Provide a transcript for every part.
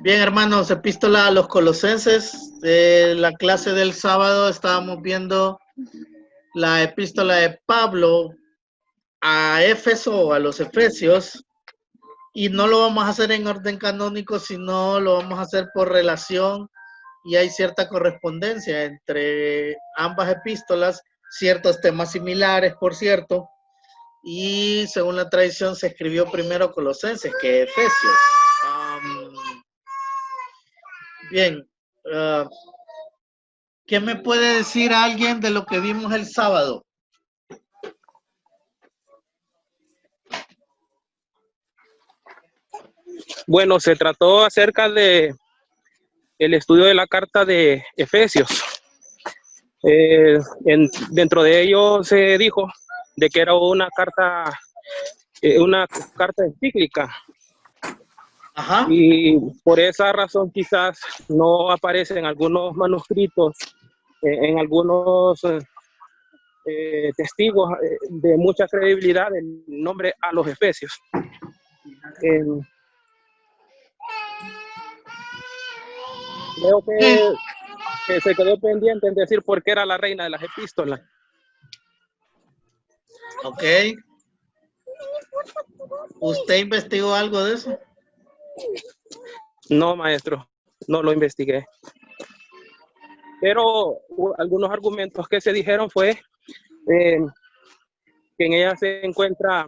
Bien, hermanos, epístola a los Colosenses. De la clase del sábado estábamos viendo la epístola de Pablo a Éfeso o a los Efesios, y no lo vamos a hacer en orden canónico, sino lo vamos a hacer por relación, y hay cierta correspondencia entre ambas epístolas, ciertos temas similares, por cierto, y según la tradición se escribió primero Colosenses que Efesios. Bien, ¿qué me puede decir alguien de lo que vimos el sábado? Bueno, se trató acerca de el estudio de la carta de Efesios. Dentro de ello se dijo de que era una carta encíclica. Ajá. Y por esa razón quizás no aparece en algunos manuscritos, en algunos testigos de mucha credibilidad el nombre a los Efesios. Creo que se quedó pendiente en decir por qué era la reina de las epístolas. Ok. ¿Usted investigó algo de eso? No, maestro, no lo investigué. Pero algunos argumentos que se dijeron fue que en ella se encuentra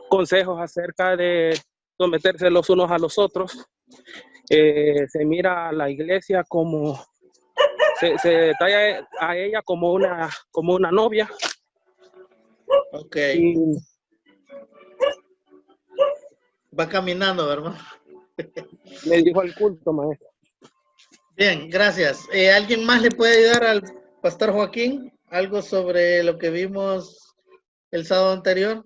consejos acerca de someterse los unos a los otros. Se mira a la iglesia como, se detalla a ella como una novia. Ok. Y va caminando, ¿verdad? me dijo al culto, maestro. Bien, gracias. ¿Alguien más le puede ayudar al pastor Joaquín? ¿Algo sobre lo que vimos el sábado anterior?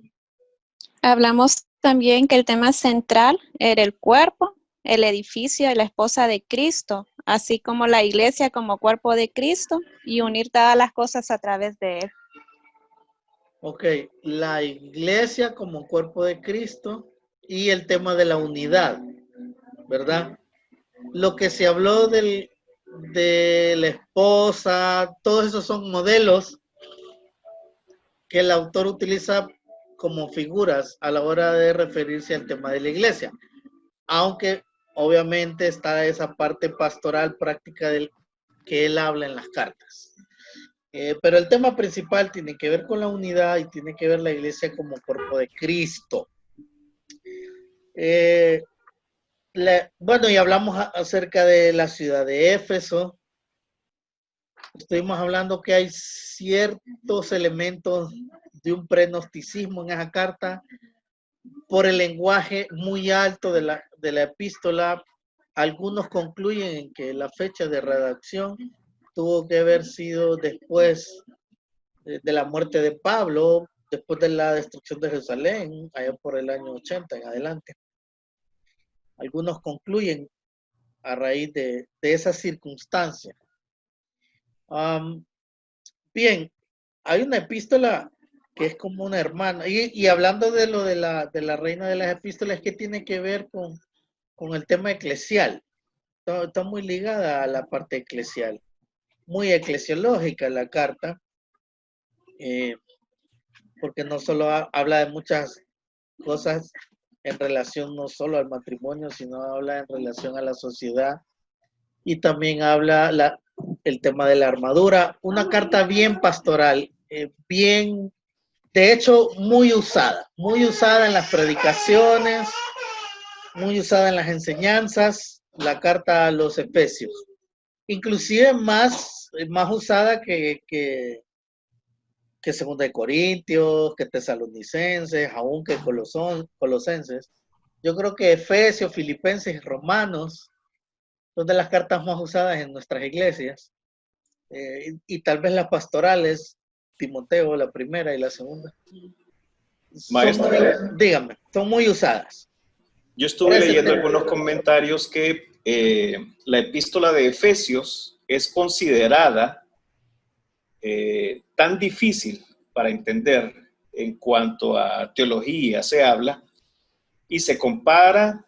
Hablamos también que el tema central era el cuerpo, el edificio de la esposa de Cristo, así como la iglesia como cuerpo de Cristo y unir todas las cosas a través de él. Ok, la iglesia como cuerpo de Cristo y el tema de la unidad, ¿verdad? Lo que se habló de la esposa, todos esos son modelos que el autor utiliza como figuras a la hora de referirse al tema de la iglesia, aunque obviamente está esa parte pastoral práctica que él habla en las cartas. Pero el tema principal tiene que ver con la unidad y tiene que ver la iglesia como cuerpo de Cristo. Bueno, y hablamos acerca de la ciudad de Éfeso. Estuvimos hablando que hay ciertos elementos de un prenocticismo en esa carta por el lenguaje muy alto de la epístola. Algunos concluyen en que la fecha de redacción tuvo que haber sido después de la muerte de Pablo, después de la destrucción de Jerusalén, allá por el año 80 en adelante. Algunos concluyen a raíz de esa circunstancia. Bien, hay una epístola que es como una hermana, y hablando de lo de la reina de las epístolas, que tiene que ver con el tema eclesial. Está muy ligada a la parte eclesial, muy eclesiológica la carta, porque no solo habla de muchas cosas en relación no solo al matrimonio, sino habla en relación a la sociedad, y también habla el tema de la armadura. Una carta bien pastoral, bien, de hecho, muy usada en las predicaciones, muy usada en las enseñanzas, la carta a los Efesios. Inclusive más usada que Segunda de Corintios, que Tesalonicenses, aún que Colosenses. Yo creo que Efesios, Filipenses y Romanos son de las cartas más usadas en nuestras iglesias. Y tal vez las pastorales, Timoteo, la primera y la segunda. Maestro, Dígame, son muy usadas. Yo estuve leyendo algunos comentarios que la epístola de Efesios es considerada tan difícil para entender en cuanto a teología se habla, y se compara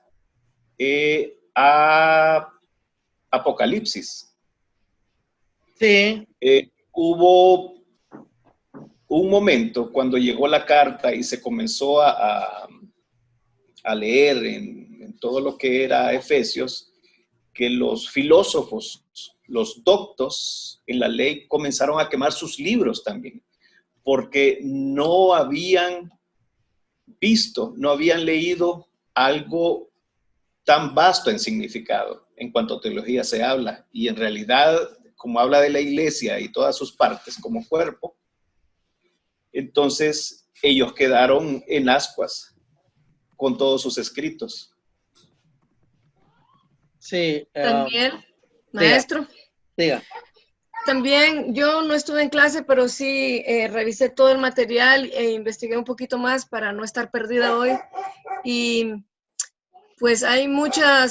a Apocalipsis. Sí. Hubo un momento cuando llegó la carta y se comenzó a leer en todo lo que era Efesios, que los filósofos, los doctos en la ley comenzaron a quemar sus libros también, porque no habían visto, no habían leído algo tan vasto en significado en cuanto a teología se habla, y en realidad, como habla de la iglesia y todas sus partes como cuerpo, entonces ellos quedaron en ascuas con todos sus escritos. Sí. También, maestro. Diga. También yo no estuve en clase, pero sí revisé todo el material e investigué un poquito más para no estar perdida hoy. Y pues hay mucha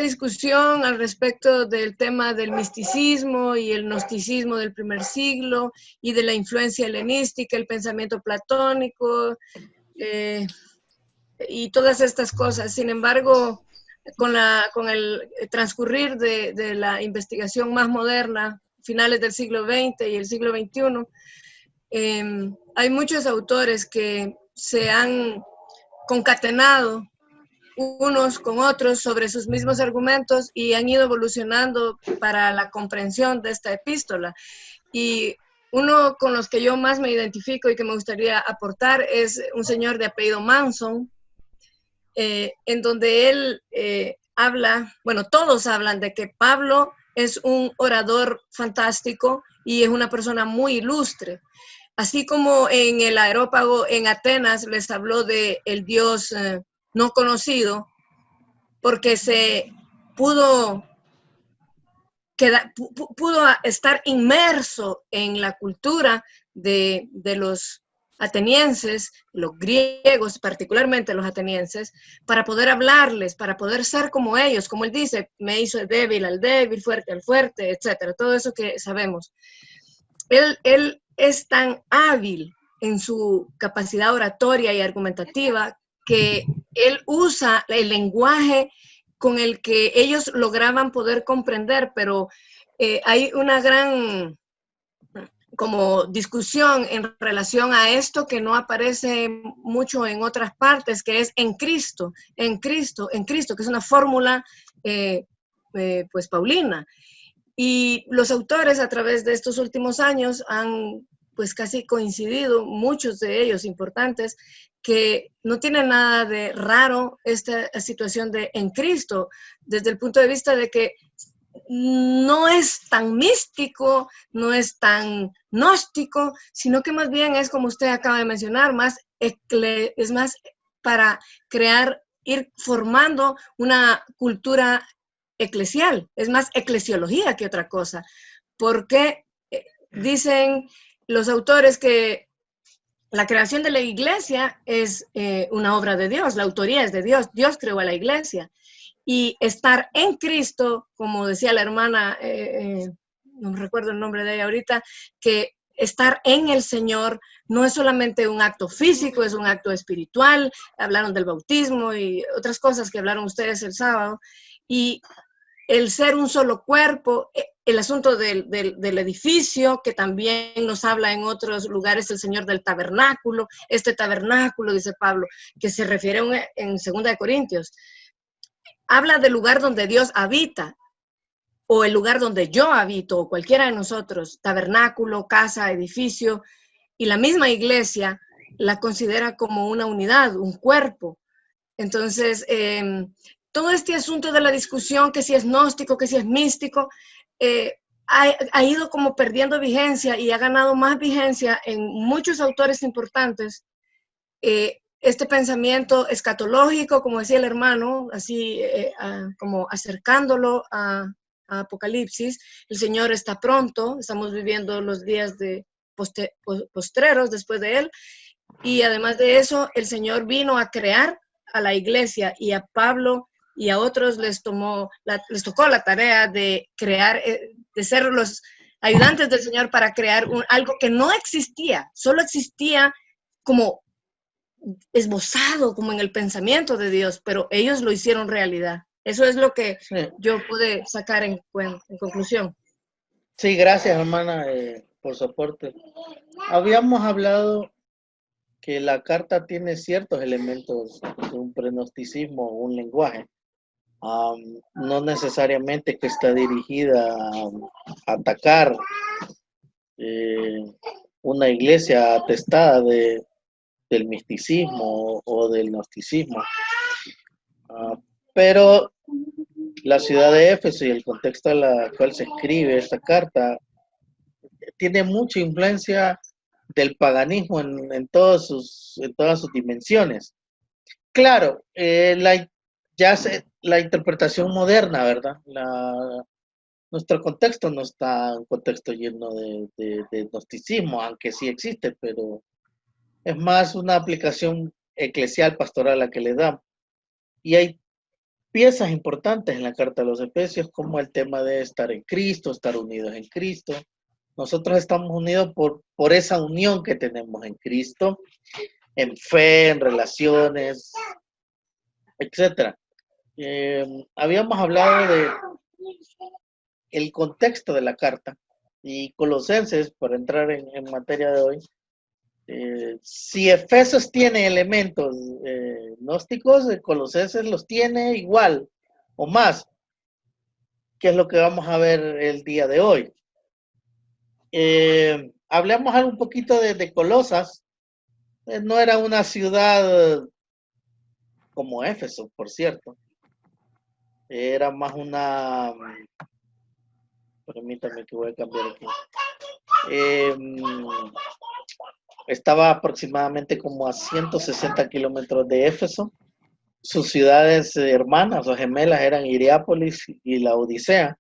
discusión al respecto del tema del misticismo y el gnosticismo del primer siglo y de la influencia helenística, el pensamiento platónico y todas estas cosas. Sin embargo, con el transcurrir de la investigación más moderna, finales del siglo XX y el siglo XXI, hay muchos autores que se han concatenado unos con otros sobre sus mismos argumentos y han ido evolucionando para la comprensión de esta epístola. Y uno con los que yo más me identifico y que me gustaría aportar es un señor de apellido Manson, en donde él habla, bueno, todos hablan de que Pablo es un orador fantástico y es una persona muy ilustre. Así como en el Areópago en Atenas les habló de el Dios no conocido, porque se pudo estar inmerso en la cultura de los atenienses, los griegos, particularmente los atenienses, para poder hablarles, para poder ser como ellos, como él dice, me hizo débil al débil, fuerte al fuerte, etcétera, todo eso que sabemos. Él es tan hábil en su capacidad oratoria y argumentativa que él usa el lenguaje con el que ellos lograban poder comprender, pero hay una gran como discusión en relación a esto que no aparece mucho en otras partes, que es en Cristo, en Cristo, en Cristo, que es una fórmula pues paulina. Y los autores a través de estos últimos años han pues casi coincidido, muchos de ellos importantes, que no tiene nada de raro esta situación de en Cristo, desde el punto de vista de que no es tan místico, no es tan gnóstico, sino que más bien es, como usted acaba de mencionar, es más para crear, ir formando una cultura eclesial, es más eclesiología que otra cosa, porque dicen los autores que la creación de la iglesia es una obra de Dios, la autoría es de Dios, Dios creó a la iglesia. Y estar en Cristo, como decía la hermana, no me recuerdo el nombre de ella ahorita, que estar en el Señor no es solamente un acto físico, es un acto espiritual. Hablaron del bautismo y otras cosas que hablaron ustedes el sábado. Y el ser un solo cuerpo, el asunto del edificio, que también nos habla en otros lugares el Señor del tabernáculo, este tabernáculo, dice Pablo, que se refiere en 2 Corintios, habla del lugar donde Dios habita, o el lugar donde yo habito, o cualquiera de nosotros, tabernáculo, casa, edificio, y la misma iglesia la considera como una unidad, un cuerpo. Entonces, todo este asunto de la discusión, que si es gnóstico, que si es místico, ha ido como perdiendo vigencia y ha ganado más vigencia en muchos autores importantes. Este pensamiento escatológico, como decía el hermano, así como acercándolo a Apocalipsis, el Señor está pronto, estamos viviendo los días de postreros después de Él, y además de eso, el Señor vino a crear a la iglesia, y a Pablo y a otros les tocó la tarea de crear, de ser los ayudantes del Señor para crear algo que no existía, solo existía como esbozado como en el pensamiento de Dios, pero ellos lo hicieron realidad. Eso es lo que Sí, yo pude sacar en conclusión. sí, gracias, hermana, por su aporte. Habíamos hablado que la carta tiene ciertos elementos de un pronosticismo, un lenguaje. No necesariamente que está dirigida a atacar eh, una iglesia atestada del misticismo o del gnosticismo. Pero la ciudad de Éfeso y el contexto en el cual se escribe esta carta tiene mucha influencia del paganismo en todas sus dimensiones. Claro, la interpretación moderna, ¿verdad? Nuestro contexto no está un contexto lleno de gnosticismo, aunque sí existe, pero es más una aplicación eclesial, pastoral a que le dan. Y hay piezas importantes en la carta de los Efesios, como el tema de estar en Cristo, estar unidos en Cristo. Nosotros estamos unidos por esa unión que tenemos en Cristo, en fe, en relaciones, etcétera. Habíamos hablado de el contexto de la carta y Colosenses, para entrar en materia de hoy, si Efesios tiene elementos gnósticos, Colosenses los tiene igual o más, que es lo que vamos a ver el día de hoy. Hablemos un poquito de Colosas. No era una ciudad como Éfeso, por cierto. Era más una... Permítame que voy a cambiar aquí. Estaba aproximadamente como a 160 kilómetros de Éfeso. Sus ciudades hermanas o gemelas eran Hierápolis y la Odisea.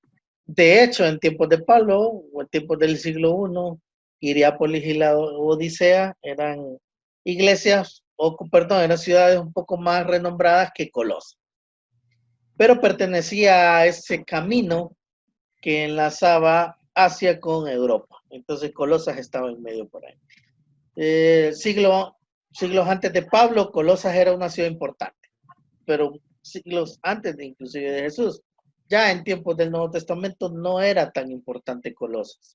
De hecho, en tiempos de Pablo o en tiempos del siglo I, Hierápolis y la Odisea eran iglesias, eran ciudades un poco más renombradas que Colosas. Pero pertenecía a ese camino que enlazaba Asia con Europa. Entonces Colosas estaba en medio por ahí. Siglos antes de Pablo, Colosas era una ciudad importante, pero siglos antes de inclusive de Jesús, ya en tiempos del Nuevo Testamento no era tan importante Colosas.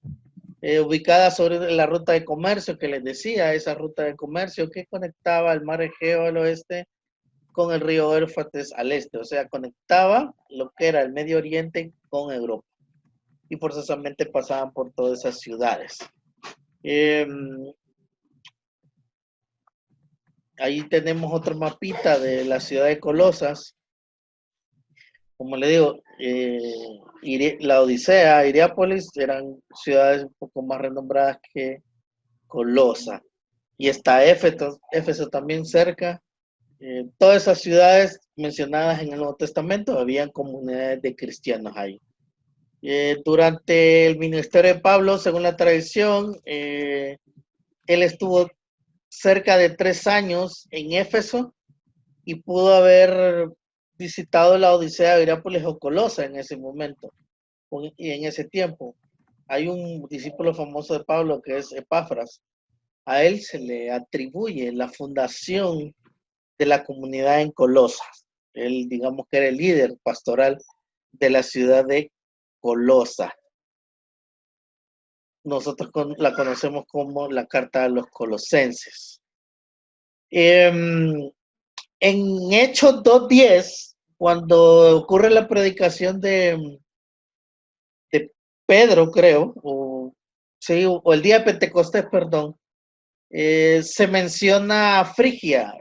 Ubicada sobre la ruta de comercio que les decía, esa ruta de comercio que conectaba el mar Egeo al oeste con el río Éufrates al este, o sea, conectaba lo que era el Medio Oriente con Europa. Y forzosamente pasaban por todas esas ciudades. Ahí tenemos otro mapita de la ciudad de Colosas. Como le digo, la Odisea, Hierápolis eran ciudades un poco más renombradas que Colosa. Y está Éfeso también cerca. Todas esas ciudades mencionadas en el Nuevo Testamento, habían comunidades de cristianos ahí. Durante el ministerio de Pablo, según la tradición, él estuvo cerca de 3 años en Éfeso y pudo haber visitado la Odisea, Hierápolis o Colosa en ese momento y en ese tiempo. Hay un discípulo famoso de Pablo que es Epafras. A él se le atribuye la fundación de la comunidad en Colosas. Él, digamos que era el líder pastoral de la ciudad de Colosa. Nosotros la conocemos como la Carta a los Colosenses. En Hechos 2:10, cuando ocurre la predicación de Pedro, creo, o el día de Pentecostés, perdón, se menciona Frigia.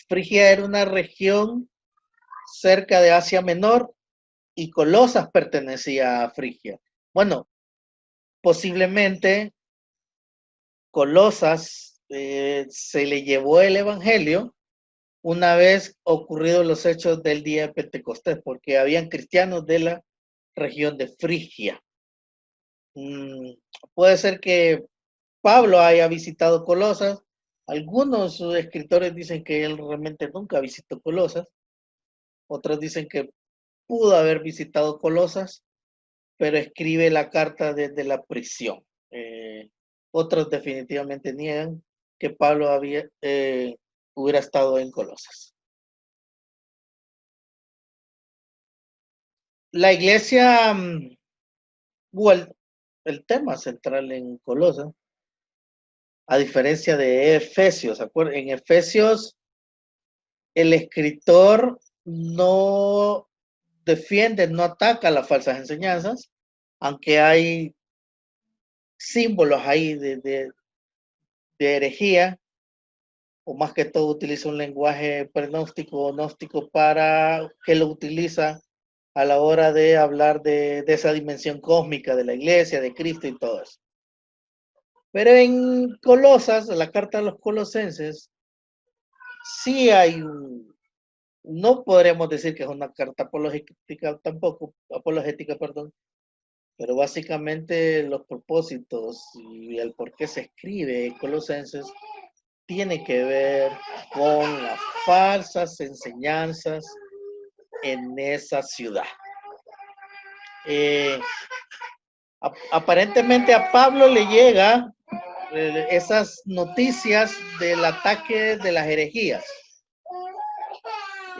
Frigia era una región cerca de Asia Menor y Colosas pertenecía a Frigia. Bueno, posiblemente Colosas se le llevó el evangelio una vez ocurridos los hechos del día de Pentecostés, porque habían cristianos de la región de Frigia. Puede ser que Pablo haya visitado Colosas. Algunos escritores dicen que él realmente nunca visitó Colosas. Otros dicen que pudo haber visitado Colosas, pero escribe la carta desde la prisión. Otros definitivamente niegan que Pablo hubiera estado en Colosas. La iglesia, o el tema central en Colosas, a diferencia de Efesios, en Efesios el escritor no defiende, no ataca las falsas enseñanzas, aunque hay símbolos ahí de herejía, o más que todo utiliza un lenguaje prenóstico o gnóstico para que lo utiliza a la hora de hablar de esa dimensión cósmica de la iglesia, de Cristo y todo eso. Pero en Colosas, la carta a los colosenses, sí hay no podremos decir que es una carta apologética tampoco, perdón, pero básicamente los propósitos y el por qué se escribe Colosenses tiene que ver con las falsas enseñanzas en esa ciudad. Aparentemente a Pablo le llega esas noticias del ataque de las herejías.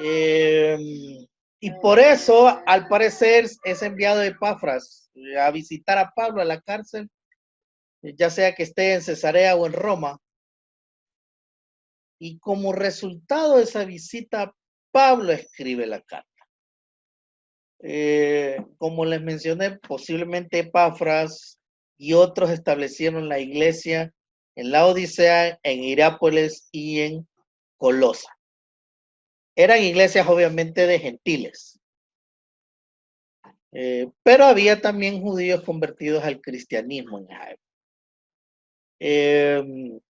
Y por eso, al parecer, es enviado Epafras a visitar a Pablo a la cárcel, ya sea que esté en Cesarea o en Roma. Y como resultado de esa visita, Pablo escribe la carta. Como les mencioné, posiblemente Epafras y otros establecieron la iglesia en la Odisea, en Hierápolis y en Colosa. Eran iglesias obviamente de gentiles, pero había también judíos convertidos al cristianismo en esa época.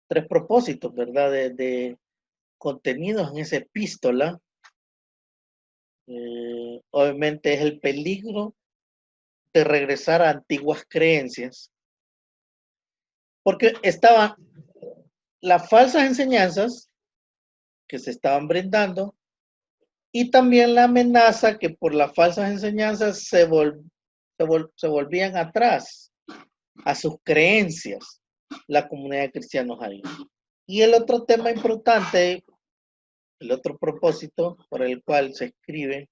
Tres propósitos, ¿verdad? De contenidos en esa epístola. Obviamente es el peligro de regresar a antiguas creencias, porque estaban las falsas enseñanzas que se estaban brindando y también la amenaza que por las falsas enseñanzas se volvían atrás a sus creencias la comunidad de cristianos ahí. Y el otro tema importante, el otro propósito por el cual se escribe,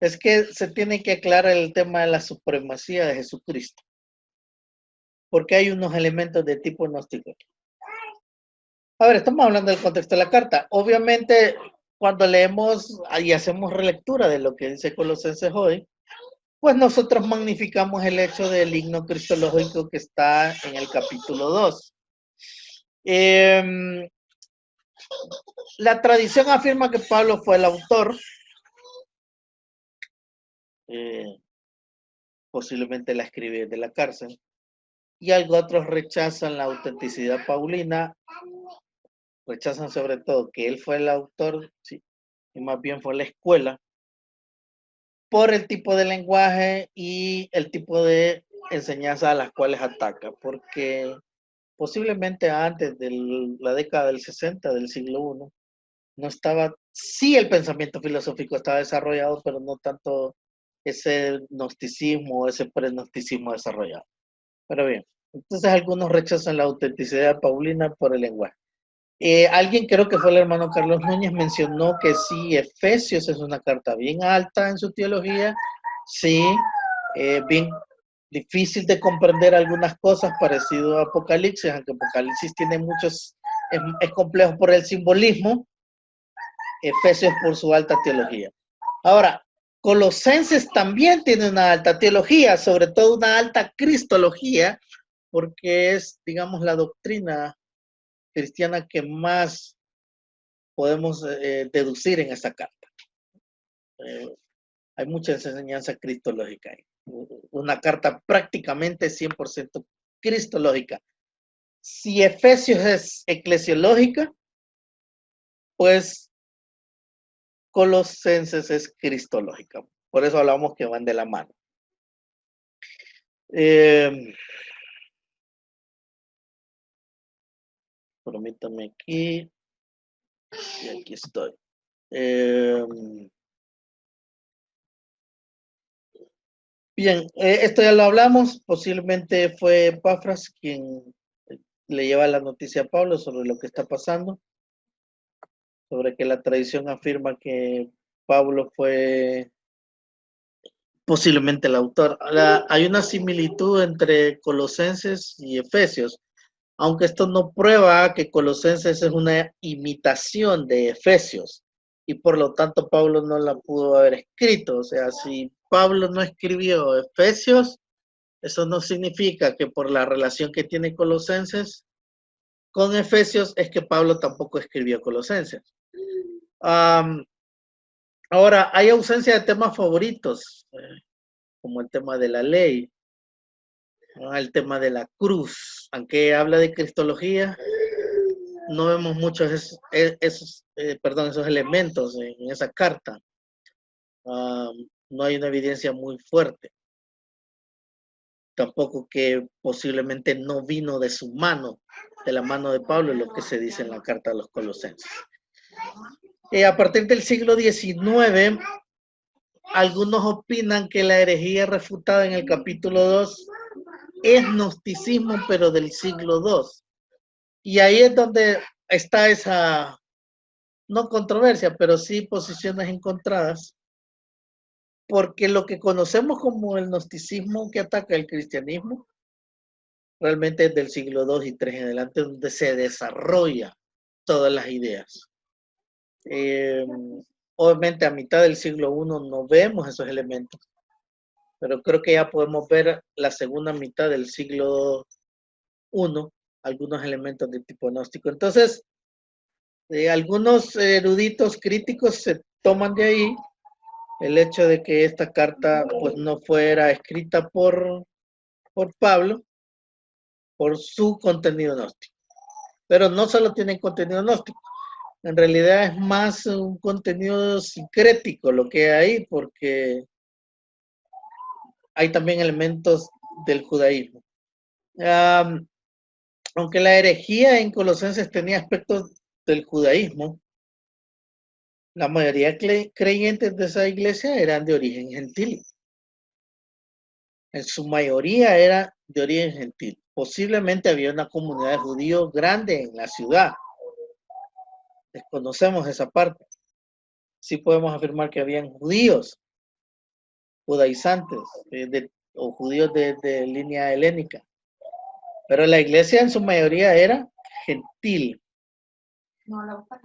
es que se tiene que aclarar el tema de la supremacía de Jesucristo, porque hay unos elementos de tipo gnóstico. A ver, estamos hablando del contexto de la carta. Obviamente, cuando leemos y hacemos relectura de lo que dice Colosenses hoy, pues nosotros magnificamos el hecho del himno cristológico que está en el capítulo 2. La tradición afirma que Pablo fue el autor, posiblemente la escribió de la cárcel, y algo otros rechazan la autenticidad paulina, rechazan sobre todo que él fue el autor, sí, y más bien fue la escuela, por el tipo de lenguaje y el tipo de enseñanza a las cuales ataca, porque posiblemente antes de la década del 60 del siglo I, no estaba, sí el pensamiento filosófico estaba desarrollado, pero no tanto ese gnosticismo, ese pre-gnosticismo desarrollado. Pero bien, entonces algunos rechazan la autenticidad paulina por el lenguaje. Alguien, creo que fue el hermano Carlos Núñez, mencionó que sí, Efesios es una carta bien alta en su teología, sí, bien difícil de comprender algunas cosas, parecido a Apocalipsis, aunque Apocalipsis tiene muchos, es complejo por el simbolismo, Efesios por su alta teología. Ahora, Colosenses también tiene una alta teología, sobre todo una alta cristología, porque es, digamos, la doctrina cristiana que más podemos deducir en esta carta. Hay mucha enseñanza cristológica ahí. Una carta prácticamente 100% cristológica. Si Efesios es eclesiológica, pues Colosenses es cristológica. Por eso hablamos que van de la mano. Permítame aquí. Y aquí estoy. Bien, esto ya lo hablamos. Posiblemente fue Epafras quien le lleva la noticia a Pablo sobre lo que está pasando, sobre que la tradición afirma que Pablo fue posiblemente el autor. Hay una similitud entre Colosenses y Efesios, aunque esto no prueba que Colosenses es una imitación de Efesios y por lo tanto Pablo no la pudo haber escrito. O sea, si Pablo no escribió Efesios, eso no significa que por la relación que tiene Colosenses con Efesios es que Pablo tampoco escribió Colosenses. Ahora, hay ausencia de temas favoritos, como el tema de la ley, el tema de la cruz. Aunque habla de cristología, no vemos muchos esos elementos en esa carta. No hay una evidencia muy fuerte. Tampoco que posiblemente no vino de su mano, de la mano de Pablo, lo que se dice en la carta a los Colosenses. A partir del siglo XIX, algunos opinan que la herejía refutada en el capítulo 2 es gnosticismo, pero del siglo II. Y ahí es donde está esa, no controversia, pero sí posiciones encontradas, porque lo que conocemos como el gnosticismo que ataca el cristianismo, realmente es del siglo II y III en adelante, donde se desarrolla todas las ideas. Obviamente a mitad del siglo I no vemos esos elementos, pero creo que ya podemos ver la segunda mitad del siglo I, algunos elementos de tipo gnóstico. Entonces, algunos eruditos críticos se toman de ahí el hecho de que esta carta pues no fuera escrita por Pablo, por su contenido gnóstico. Pero no solo tiene contenido gnóstico, en realidad es más un contenido sincrético lo que hay, porque hay también elementos del judaísmo. Aunque la herejía en Colosenses tenía aspectos del judaísmo, la mayoría creyentes de esa iglesia eran de origen gentil. En su mayoría era de origen gentil. Posiblemente había una comunidad de judíos grande en la ciudad. Desconocemos esa parte. Sí podemos afirmar que habían judíos, judaizantes, o judíos de línea helénica. Pero la iglesia en su mayoría era gentil.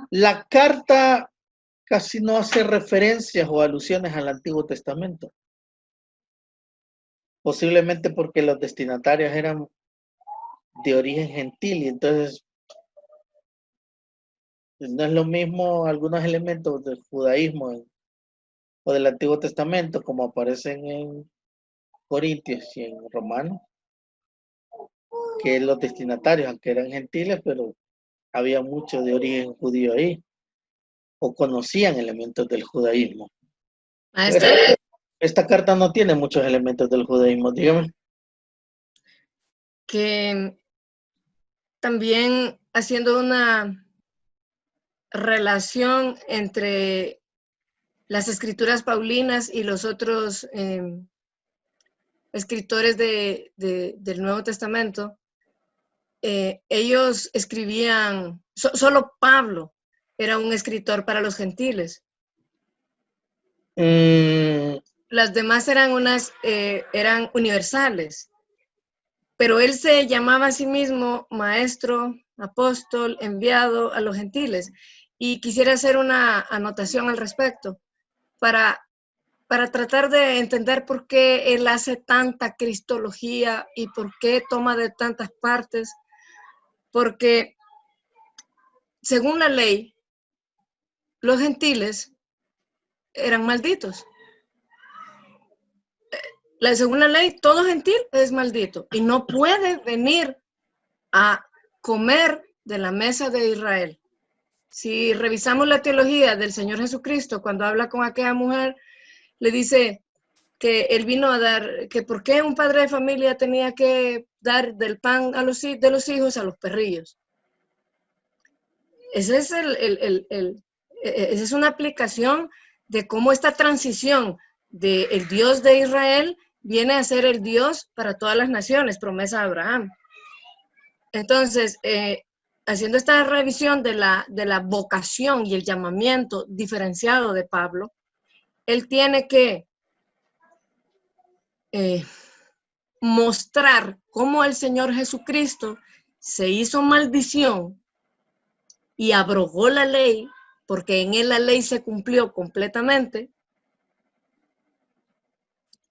La carta casi no hace referencias o alusiones al Antiguo Testamento. Posiblemente porque los destinatarios eran de origen gentil y entonces no es lo mismo algunos elementos del judaísmo o del Antiguo Testamento como aparecen en Corintios y en Romanos, que los destinatarios, aunque eran gentiles, pero había mucho de origen judío ahí, o conocían elementos del judaísmo. Maestro. Esta carta no tiene muchos elementos del judaísmo, dígame. Que también haciendo una relación entre las escrituras paulinas y los otros escritores del Nuevo Testamento, ellos escribían, solo Pablo era un escritor para los gentiles. Las demás eran eran universales, pero él se llamaba a sí mismo maestro, apóstol, enviado a los gentiles. Y quisiera hacer una anotación al respecto para tratar de entender por qué él hace tanta cristología y por qué toma de tantas partes. Porque según la ley, los gentiles eran malditos. Según la ley, todo gentil es maldito y no puede venir a comer de la mesa de Israel. Si revisamos la teología del Señor Jesucristo, cuando habla con aquella mujer, le dice que él vino a dar, que por qué un padre de familia tenía que dar del pan de los hijos a los perrillos. Esa es una aplicación de cómo esta transición del Dios de Israel viene a ser el Dios para todas las naciones, promesa de Abraham. Entonces, haciendo esta revisión de la vocación y el llamamiento diferenciado de Pablo, él tiene que mostrar cómo el Señor Jesucristo se hizo maldición y abrogó la ley, porque en él la ley se cumplió completamente.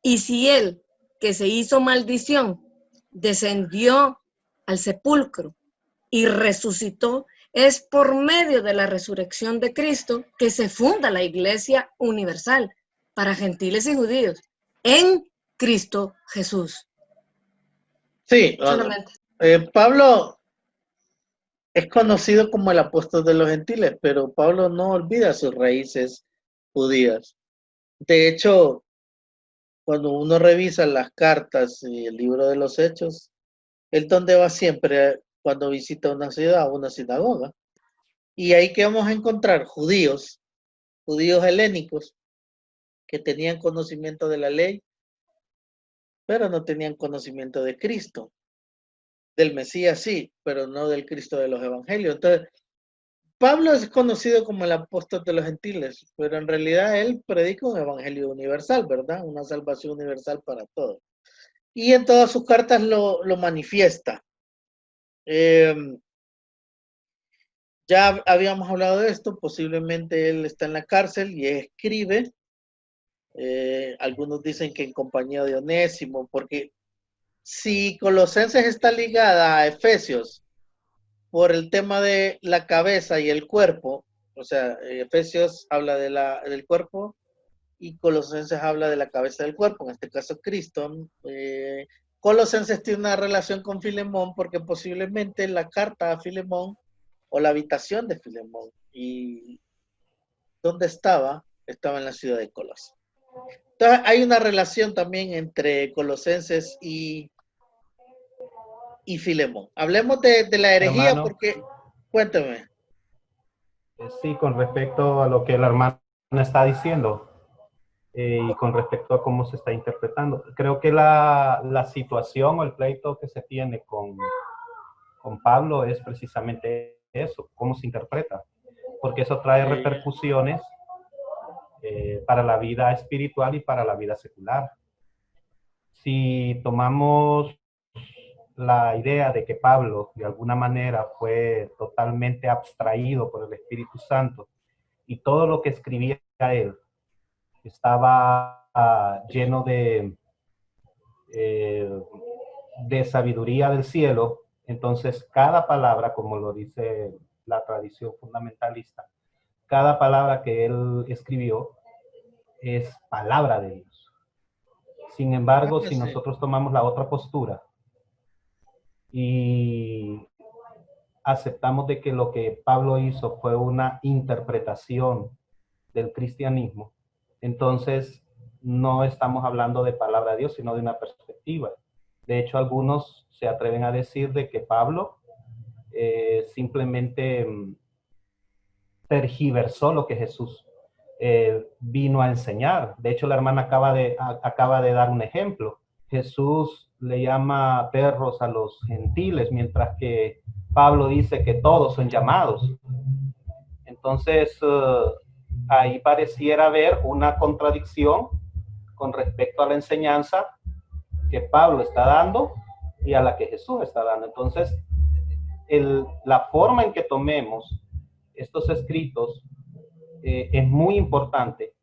Y si él, que se hizo maldición, descendió al sepulcro y resucitó, es por medio de la resurrección de Cristo que se funda la Iglesia universal para gentiles y judíos en Cristo Jesús. Sí, Solamente. Pablo es conocido como el apóstol de los gentiles, pero Pablo no olvida sus raíces judías. De hecho, cuando uno revisa las cartas y el libro de los Hechos, él donde va siempre cuando visita una ciudad, una sinagoga. Y ahí que vamos a encontrar judíos helénicos, que tenían conocimiento de la ley, pero no tenían conocimiento de Cristo. Del Mesías sí, pero no del Cristo de los evangelios. Entonces, Pablo es conocido como el apóstol de los gentiles, pero en realidad él predica un evangelio universal, ¿verdad? Una salvación universal para todos. Y en todas sus cartas lo manifiesta. Ya habíamos hablado de esto, posiblemente él está en la cárcel y escribe. Algunos dicen que en compañía de Onésimo, porque si Colosenses está ligada a Efesios por el tema de la cabeza y el cuerpo, o sea, Efesios habla del cuerpo y Colosenses habla de la cabeza del cuerpo, en este caso Cristo. Colosenses tiene una relación con Filemón porque posiblemente la carta a Filemón o la habitación de Filemón y ¿dónde estaba? Estaba en la ciudad de Colosas. Entonces hay una relación también entre Colosenses y Filemón. Hablemos de la herejía, hermano, porque, cuéntame. Sí, con respecto a lo que la hermana está diciendo y con respecto a cómo se está interpretando. Creo que la situación o el pleito que se tiene con Pablo es precisamente eso, cómo se interpreta, porque eso trae repercusiones para la vida espiritual y para la vida secular. Si tomamos la idea de que Pablo de alguna manera fue totalmente abstraído por el Espíritu Santo y todo lo que escribía él estaba lleno de sabiduría del cielo, entonces cada palabra, como lo dice la tradición fundamentalista, cada palabra que él escribió es palabra de Dios. Sin embargo, si nosotros tomamos la otra postura y aceptamos de que lo que Pablo hizo fue una interpretación del cristianismo, entonces no estamos hablando de palabra de Dios, sino de una perspectiva. De hecho, algunos se atreven a decir de que Pablo simplemente tergiversó lo que Jesús vino a enseñar. De hecho, la hermana acaba de dar un ejemplo. Jesús le llama perros a los gentiles, mientras que Pablo dice que todos son llamados. Entonces, ahí pareciera haber una contradicción con respecto a la enseñanza que Pablo está dando y a la que Jesús está dando. Entonces, la forma en que tomemos estos escritos es muy importante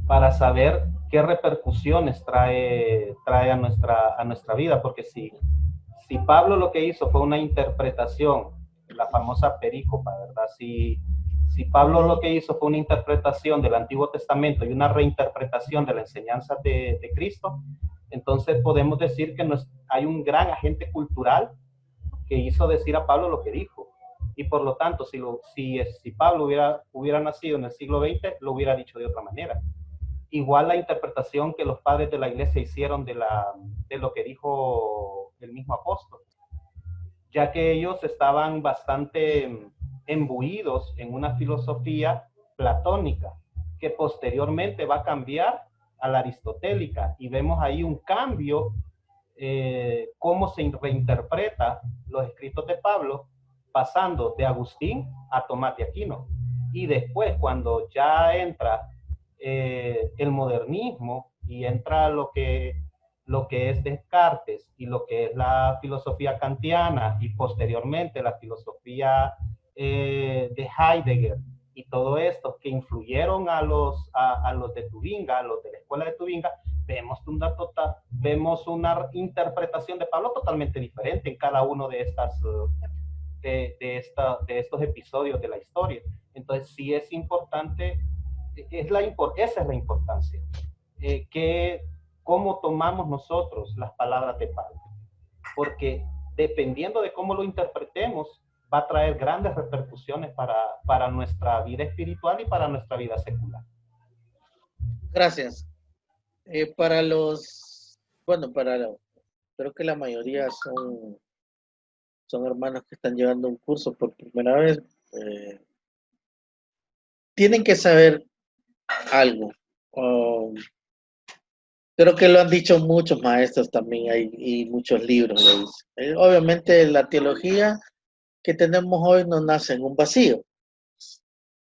para saber qué repercusiones trae a nuestra vida, porque si Pablo lo que hizo fue una interpretación, la famosa perícopa, ¿verdad? Si Pablo lo que hizo fue una interpretación del Antiguo Testamento y una reinterpretación de la enseñanza de Cristo, entonces podemos decir que hay un gran agente cultural que hizo decir a Pablo lo que dijo. Y por lo tanto, si Pablo hubiera nacido en el siglo XX, lo hubiera dicho de otra manera. Igual la interpretación que los padres de la iglesia hicieron de lo que dijo el mismo apóstol, ya que ellos estaban bastante embuidos en una filosofía platónica que posteriormente va a cambiar a la aristotélica, y vemos ahí un cambio cómo se reinterpreta los escritos de Pablo, pasando de Agustín a Tomás de Aquino. Y después, cuando ya entra el modernismo y entra lo que es Descartes y lo que es la filosofía kantiana y posteriormente la filosofía de Heidegger y todo esto que influyeron a los de Tubinga, a los de la escuela de Tubinga, vemos una interpretación de Pablo totalmente diferente en cada uno de estos episodios de la historia. Entonces sí es importante, esa es la importancia, cómo tomamos nosotros las palabras de Pablo, porque dependiendo de cómo lo interpretemos, va a traer grandes repercusiones para nuestra vida espiritual y para nuestra vida secular. Gracias. Creo que la mayoría son hermanos que están llevando un curso por primera vez. Tienen que saber algo. Creo que lo han dicho muchos maestros también y muchos libros. Obviamente la teología que tenemos hoy no nace en un vacío.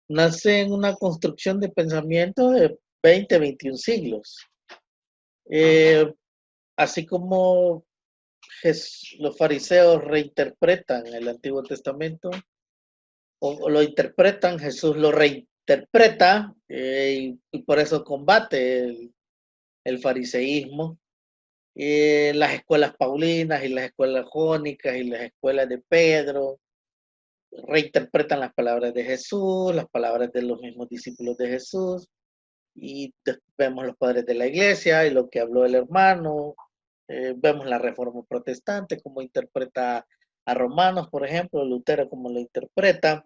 Nace en una construcción de pensamiento de 20, 21 siglos. Así como los fariseos reinterpretan el Antiguo Testamento, o lo interpretan, Jesús lo reinterpreta, y por eso combate el fariseísmo. Las escuelas paulinas y las escuelas jónicas y las escuelas de Pedro reinterpretan las palabras de Jesús, las palabras de los mismos discípulos de Jesús, y vemos los padres de la iglesia y lo que habló el hermano. Vemos la Reforma Protestante, cómo interpreta a Romanos, por ejemplo, Lutero cómo lo interpreta,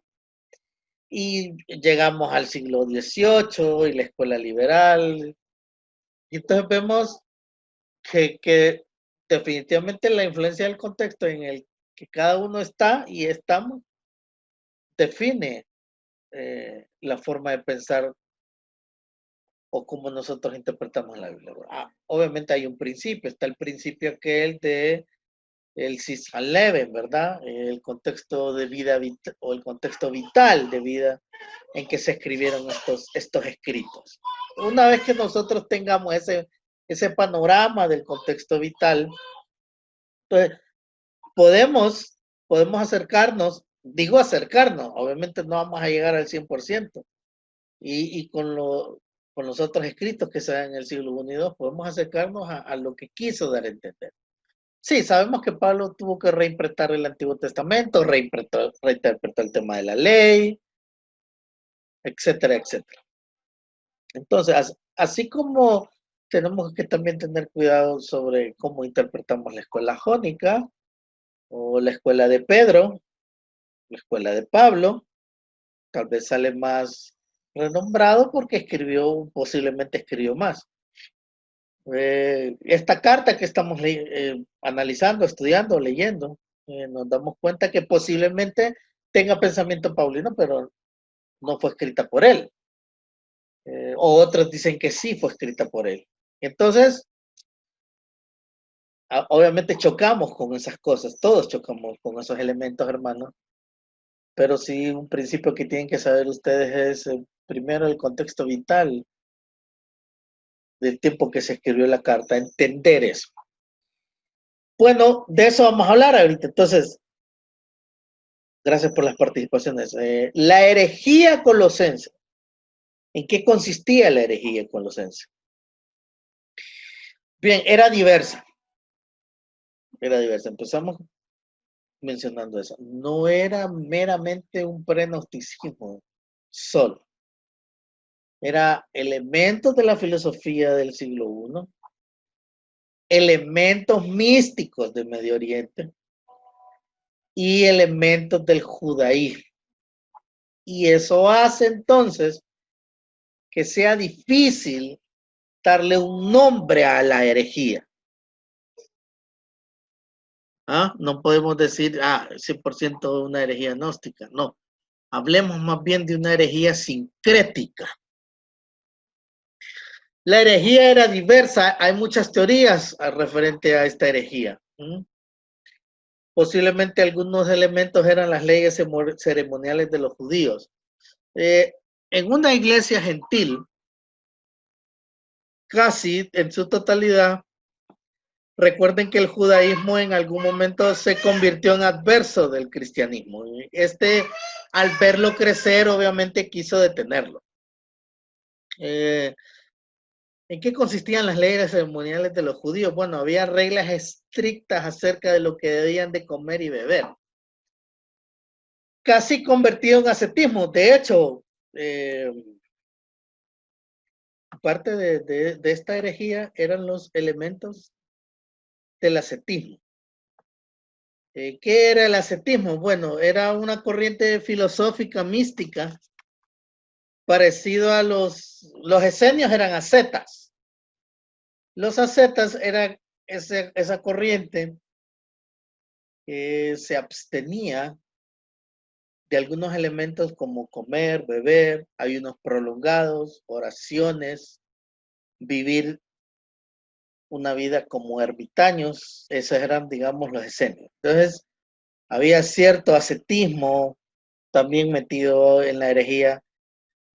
y llegamos al siglo XVIII y la escuela liberal, y entonces vemos que definitivamente la influencia del contexto en el que cada uno está y estamos define la forma de pensar o cómo nosotros interpretamos la Biblia. Obviamente hay un principio, está el principio aquel de el sis al leven, ¿verdad? El contexto de vida o el contexto vital de vida en que se escribieron estos escritos. Una vez que nosotros tengamos ese panorama del contexto vital, pues podemos acercarnos, obviamente no vamos a llegar al 100%, y con los otros escritos que se dan en el siglo I y II, podemos acercarnos a lo que quiso dar a entender. Sí, sabemos que Pablo tuvo que reinterpretar el Antiguo Testamento, reinterpretó el tema de la ley, etcétera, etcétera. Entonces, así como tenemos que también tener cuidado sobre cómo interpretamos la escuela jónica, o la escuela de Pedro, la escuela de Pablo, tal vez sale más renombrado porque posiblemente escribió más. Esta carta que estamos analizando, estudiando, leyendo, nos damos cuenta que posiblemente tenga pensamiento paulino, pero no fue escrita por él. O otros dicen que sí fue escrita por él. Entonces, obviamente chocamos con esas cosas, todos chocamos con esos elementos, hermanos, pero sí un principio que tienen que saber ustedes es primero el contexto vital del tiempo que se escribió la carta, entender eso. Bueno, de eso vamos a hablar ahorita. Entonces, gracias por las participaciones. La herejía colosense. ¿En qué consistía la herejía colosense? Bien, era diversa. Empezamos mencionando eso. No era meramente un prenocticismo solo. Era elementos de la filosofía del siglo I, elementos místicos del Medio Oriente y elementos del judaísmo. Y eso hace entonces que sea difícil darle un nombre a la herejía. No podemos decir, 100% una herejía gnóstica. No, hablemos más bien de una herejía sincrética. La herejía era diversa, hay muchas teorías referente a esta herejía. Posiblemente algunos elementos eran las leyes ceremoniales de los judíos. En una iglesia gentil, casi en su totalidad, recuerden que el judaísmo en algún momento se convirtió en adverso del cristianismo. Al verlo crecer, obviamente quiso detenerlo. ¿En qué consistían las leyes ceremoniales de los judíos? Bueno, había reglas estrictas acerca de lo que debían de comer y beber. Casi convertido en ascetismo. De hecho, parte de esta herejía eran los elementos del ascetismo. ¿Qué era el ascetismo? Bueno, era una corriente filosófica mística parecido a los esenios eran ascetas. Los ascetas eran esa corriente que se abstenía de algunos elementos como comer, beber, ayunos prolongados, oraciones, vivir una vida como ermitaños. Esos eran, digamos, los esenios. Entonces, había cierto ascetismo también metido en la herejía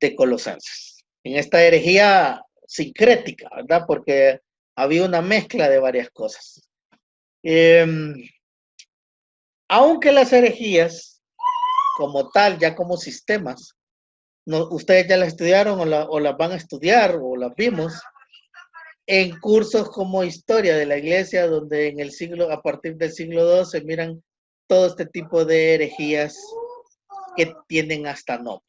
de Colosenses. En esta herejía sincrética, ¿verdad? Porque había una mezcla de varias cosas. Aunque las herejías, como tal, ya como sistemas, ustedes ya las estudiaron o las van a estudiar o las vimos en cursos como historia de la iglesia, donde a partir del siglo II se miran todo este tipo de herejías que tienen hasta nombre.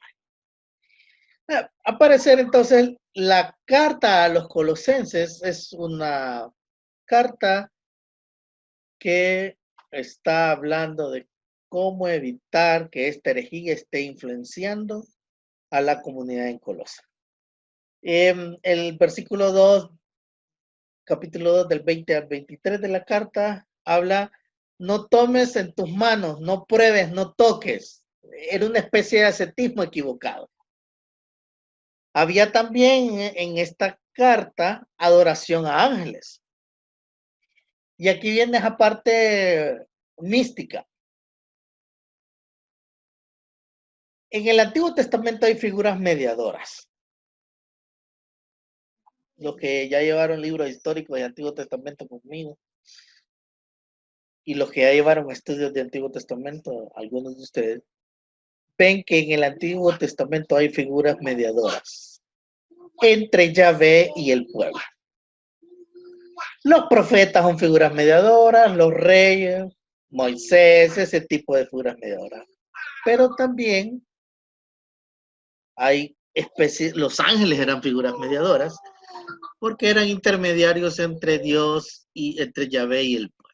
Aparecer entonces la carta a los colosenses es una carta que está hablando de cómo evitar que esta herejía esté influenciando a la comunidad en Colosa. El versículo 2, capítulo 2 del 20 al 23 de la carta habla: no tomes en tus manos, no pruebes, no toques. Era una especie de ascetismo equivocado. Había también en esta carta adoración a ángeles. Y aquí viene esa parte mística. En el Antiguo Testamento hay figuras mediadoras. Los que ya llevaron libros históricos de Antiguo Testamento conmigo y los que ya llevaron estudios de Antiguo Testamento, algunos de ustedes, ven que en el Antiguo Testamento hay figuras mediadoras entre Yahvé y el pueblo. Los profetas son figuras mediadoras, los reyes, Moisés, ese tipo de figuras mediadoras. Pero también hay especies, los ángeles eran figuras mediadoras, porque eran intermediarios entre Dios y entre Yahvé y el pueblo.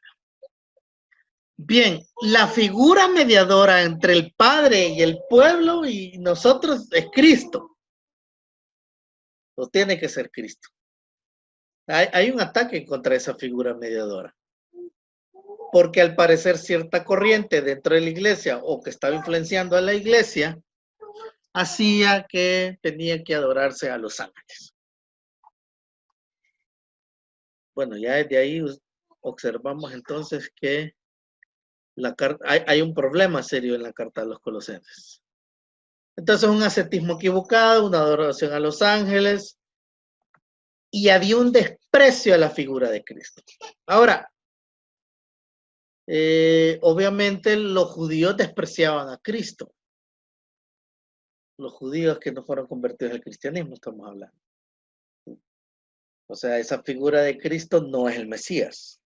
Bien, la figura mediadora entre el Padre y el pueblo y nosotros es Cristo. O tiene que ser Cristo. Hay un ataque contra esa figura mediadora. Porque al parecer cierta corriente dentro de la iglesia o que estaba influenciando a la iglesia hacía que tenía que adorarse a los ángeles. Bueno, ya desde ahí observamos entonces que hay un problema serio en la carta de los Colosenses. Entonces, un ascetismo equivocado, una adoración a los ángeles, y había un desprecio a la figura de Cristo. Ahora, obviamente los judíos despreciaban a Cristo. Los judíos que no fueron convertidos al cristianismo, estamos hablando. O sea, esa figura de Cristo no es el Mesías.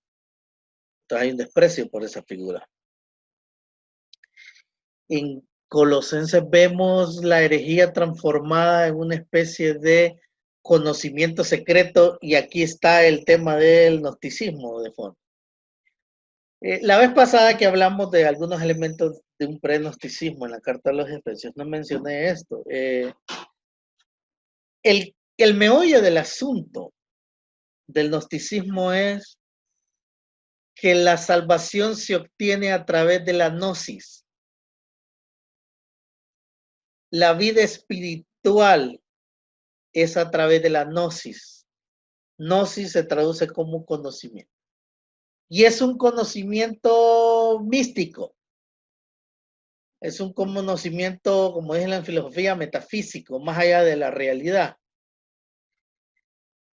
Entonces hay un desprecio por esa figura. En Colosenses vemos la herejía transformada en una especie de conocimiento secreto, y aquí está el tema del gnosticismo de fondo. La vez pasada que hablamos de algunos elementos de un pre-gnosticismo en la carta de los Efesios, no mencioné esto. El meollo del asunto del gnosticismo es que la salvación se obtiene a través de la gnosis. La vida espiritual es a través de la gnosis. Gnosis se traduce como conocimiento. Y es un conocimiento místico. Es un conocimiento, como dije en la filosofía, metafísico, más allá de la realidad.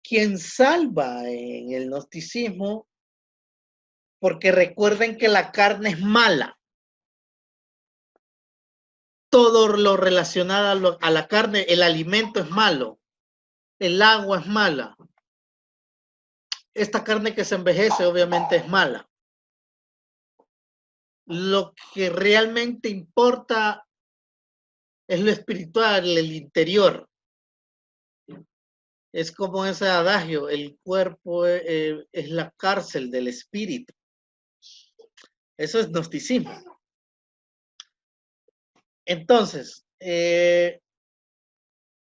Quien salva en el gnosticismo, porque recuerden que la carne es mala. Todo lo relacionado a la carne, el alimento es malo, el agua es mala. Esta carne que se envejece obviamente es mala. Lo que realmente importa es lo espiritual, el interior. Es como ese adagio, el cuerpo es la cárcel del espíritu. Eso es gnosticismo. Entonces,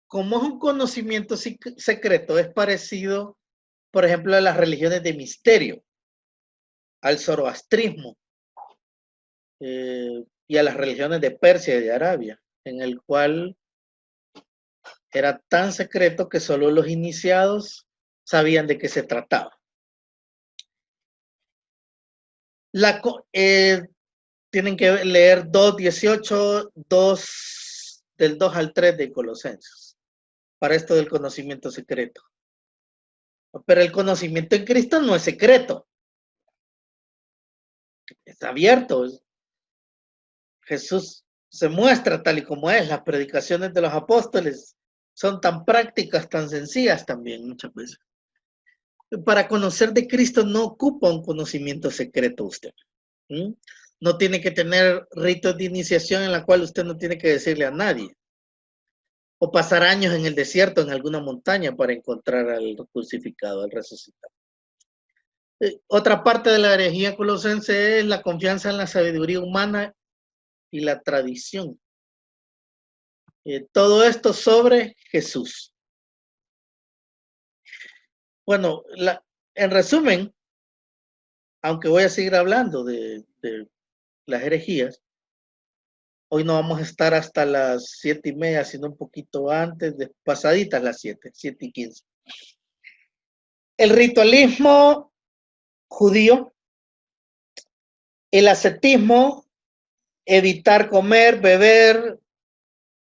como es un conocimiento secreto, es parecido, por ejemplo, a las religiones de misterio, al zoroastrismo y a las religiones de Persia y de Arabia, en el cual era tan secreto que solo los iniciados sabían de qué se trataba. Tienen que leer 2:18, del 2 al 3 de Colosenses, para esto del conocimiento secreto. Pero el conocimiento en Cristo no es secreto. Está abierto. Jesús se muestra tal y como es. Las predicaciones de los apóstoles son tan prácticas, tan sencillas también muchas veces. Para conocer de Cristo no ocupa un conocimiento secreto usted. No tiene que tener ritos de iniciación en la cual usted no tiene que decirle a nadie. O pasar años en el desierto, en alguna montaña, para encontrar al crucificado, al resucitado. Otra parte de la herejía colosense es la confianza en la sabiduría humana y la tradición. Todo esto sobre Jesús. Bueno, en resumen, aunque voy a seguir hablando de las herejías, hoy no vamos a estar hasta las 7:30, sino un poquito antes, pasaditas las 7:15. El ritualismo judío, el ascetismo, evitar comer, beber,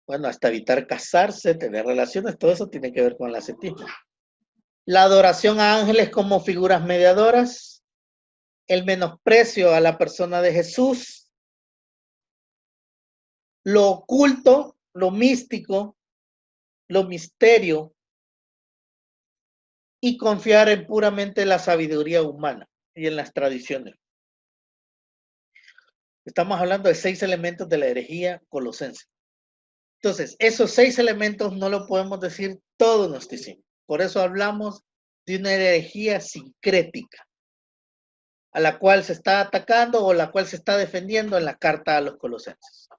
bueno, hasta evitar casarse, tener relaciones, todo eso tiene que ver con el ascetismo. La adoración a ángeles como figuras mediadoras, el menosprecio a la persona de Jesús, lo oculto, lo místico, lo misterio, y confiar en puramente la sabiduría humana y en las tradiciones. Estamos hablando de 6 elementos de la herejía colosense. Entonces, esos 6 elementos no lo podemos decir todo gnosticismo. Por eso hablamos de una herejía sincrética, a la cual se está atacando o la cual se está defendiendo en la carta a los colosenses.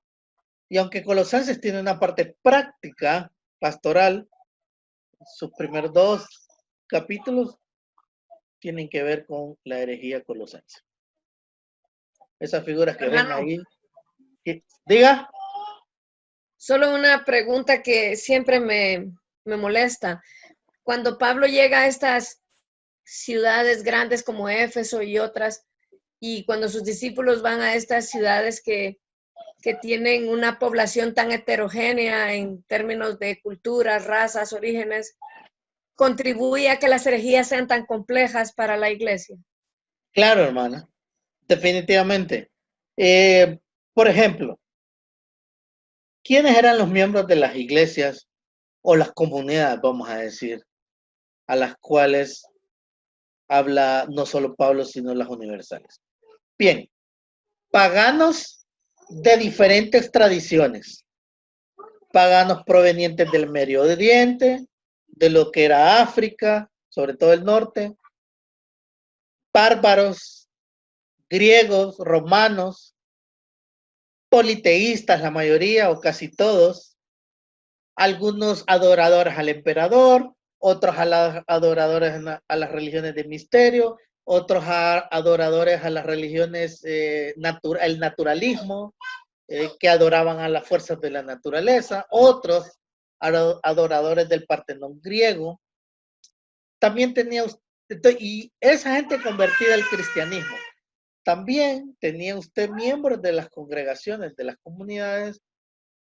Y aunque Colosenses tiene una parte práctica, pastoral, sus primeros 2 capítulos tienen que ver con la herejía colosense. Esas figuras que ven ahí. Diga. Solo una pregunta que siempre me molesta. Cuando Pablo llega a estas ciudades grandes como Éfeso y otras, y cuando sus discípulos van a estas ciudades que tienen una población tan heterogénea en términos de culturas, razas, orígenes, ¿contribuye a que las herejías sean tan complejas para la iglesia? Claro, hermana, definitivamente. Por ejemplo, ¿quiénes eran los miembros de las iglesias o las comunidades, vamos a decir, a las cuales habla no solo Pablo, sino las universales? Bien, paganos de diferentes tradiciones, paganos provenientes del Medio Oriente, de lo que era África, sobre todo el norte, bárbaros, griegos, romanos, politeístas, la mayoría o casi todos, algunos adoradores al emperador, otros adoradores a las religiones de misterio, otros adoradores a las religiones, el naturalismo, que adoraban a las fuerzas de la naturaleza, otros adoradores del Partenón griego. también tenía usted, y esa gente convertida al cristianismo, también tenía usted miembros de las congregaciones, de las comunidades,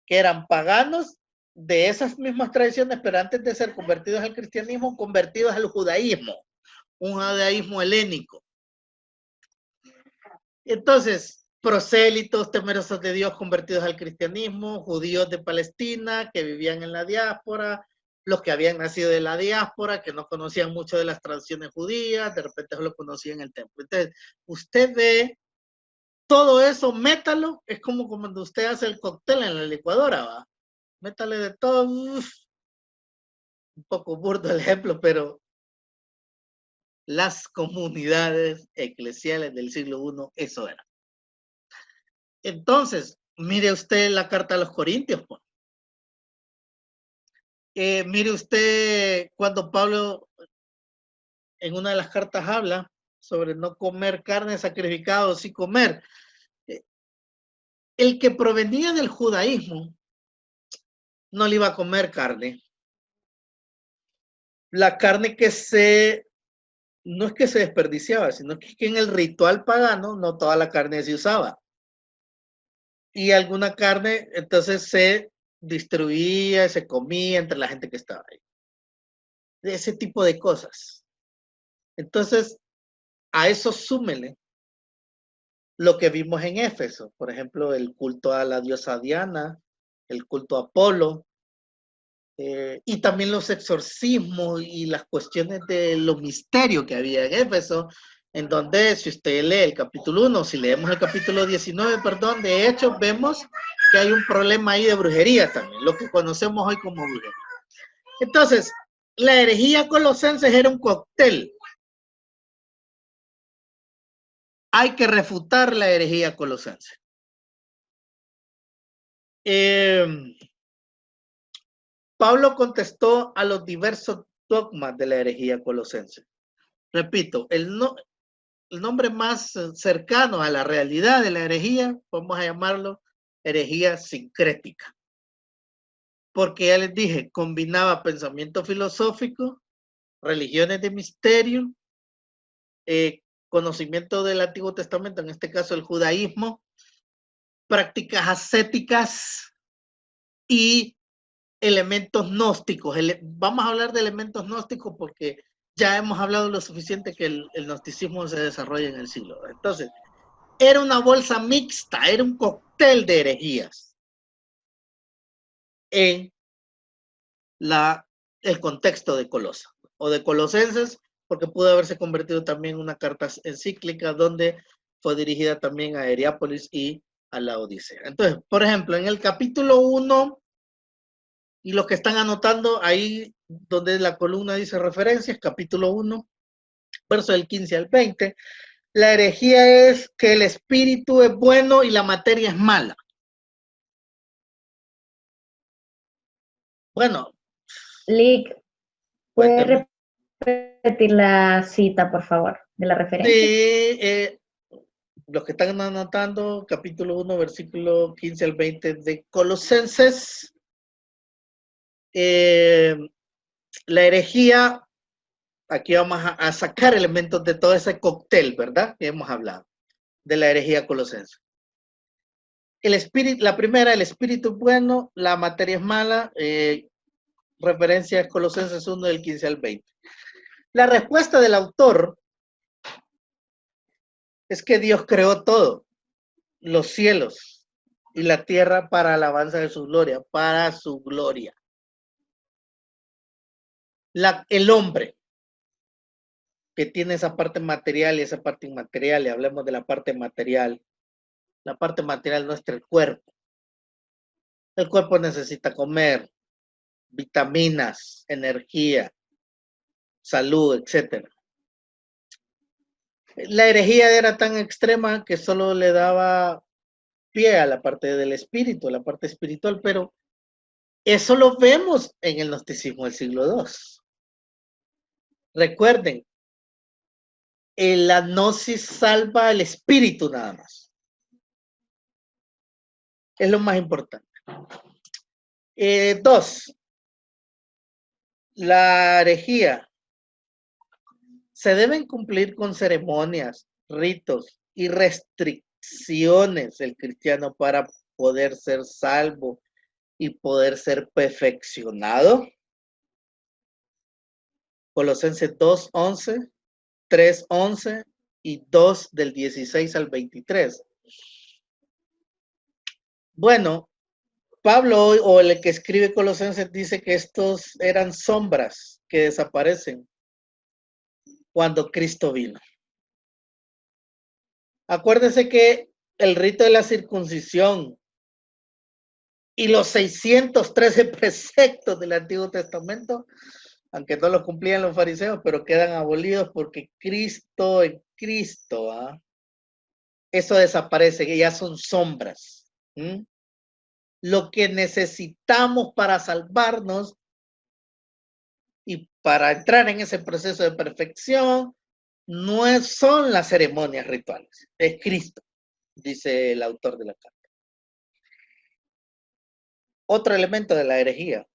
que eran paganos de esas mismas tradiciones, pero antes de ser convertidos al cristianismo, convertidos al judaísmo, un judaísmo helénico. Entonces, prosélitos temerosos de Dios convertidos al cristianismo, judíos de Palestina que vivían en la diáspora, los que habían nacido de la diáspora, que no conocían mucho de las tradiciones judías, de repente solo conocían el templo. Entonces, usted ve todo eso, métalo, es como cuando usted hace el cóctel en la licuadora, ¿va? Métale de todo, un poco burdo el ejemplo, pero las comunidades eclesiales del siglo I, eso era. Entonces, mire usted la carta a los Corintios, pues. Mire usted cuando Pablo en una de las cartas habla sobre no comer carne sacrificada o sí comer. El que provenía del judaísmo no le iba a comer carne. La carne no es que se desperdiciaba, sino que en el ritual pagano no toda la carne se usaba. Y alguna carne entonces se distribuía, se comía entre la gente que estaba ahí. De ese tipo de cosas. Entonces, a eso súmele lo que vimos en Éfeso, por ejemplo, el culto a la diosa Diana, el culto a Apolo, y también los exorcismos y las cuestiones de lo misterio que había en Éfeso, en donde si usted lee el capítulo 1, si leemos el capítulo 19, perdón, de hecho vemos que hay un problema ahí de brujería también, lo que conocemos hoy como brujería. Entonces, la herejía colosenses era un cóctel. Hay que refutar la herejía colosense. Pablo contestó a los diversos dogmas de la herejía colosense. Repito, el nombre más cercano a la realidad de la herejía, vamos a llamarlo herejía sincrética. Porque ya les dije, combinaba pensamiento filosófico, religiones de misterio, conocimiento del Antiguo Testamento, en este caso el judaísmo, prácticas ascéticas y elementos gnósticos. Vamos a hablar de elementos gnósticos porque ya hemos hablado lo suficiente que el gnosticismo se desarrolla en el siglo. Entonces, era una bolsa mixta, era un cóctel de herejías en el contexto de Colosa o de Colosenses, porque pudo haberse convertido también en una carta encíclica donde fue dirigida también a Heriápolis y a la Odisea. Entonces, por ejemplo, en el capítulo 1, y los que están anotando ahí donde la columna dice referencias, capítulo 1, verso del 15 al 20, la herejía es que el espíritu es bueno y la materia es mala. Bueno. Lick, ¿puede repetir la cita, por favor, de la referencia? Sí, los que están anotando, capítulo 1, versículo 15 al 20 de Colosenses. La herejía, aquí vamos a sacar elementos de todo ese cóctel, ¿verdad? Que hemos hablado, de la herejía colosense. El espíritu, la primera, el espíritu es bueno, la materia es mala, referencia es Colosenses 1 del 15 al 20. La respuesta del autor es que Dios creó todo, los cielos y la tierra para alabanza de su gloria, para su gloria. El hombre que tiene esa parte material y esa parte inmaterial, y hablemos de la parte material. La parte material nuestra, el cuerpo. El cuerpo necesita comer, vitaminas, energía, salud, etc. La herejía era tan extrema que solo le daba pie a la parte del espíritu, la parte espiritual, pero eso lo vemos en el gnosticismo del siglo II. Recuerden, la gnosis salva el espíritu nada más. Es lo más importante. 2. La herejía se deben cumplir con ceremonias, ritos y restricciones el cristiano para poder ser salvo y poder ser perfeccionado. Colosenses 2:11, 3:11 y 2 del 16 al 23. Bueno, Pablo, o el que escribe Colosenses, dice que estos eran sombras que desaparecen cuando Cristo vino. Acuérdense que el rito de la circuncisión y los 613 preceptos del Antiguo Testamento, aunque no los cumplían los fariseos, pero quedan abolidos porque Cristo en Cristo, eso desaparece, que ya son sombras. Lo que necesitamos para salvarnos y para entrar en ese proceso de perfección no son las ceremonias rituales, es Cristo, dice el autor de la carta. Otro elemento de la herejía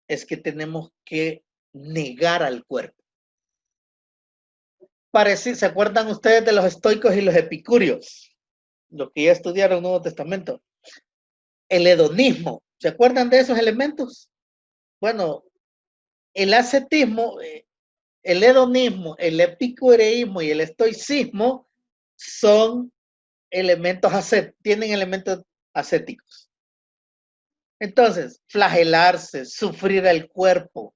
es que tenemos que negar al cuerpo. ¿Se acuerdan ustedes de los estoicos y los epicúreos? Los que ya estudiaron el Nuevo Testamento. El hedonismo, ¿se acuerdan de esos elementos? Bueno, el ascetismo, el hedonismo, el epicureísmo y el estoicismo son elementos tienen elementos ascéticos. Entonces, flagelarse, sufrir el cuerpo,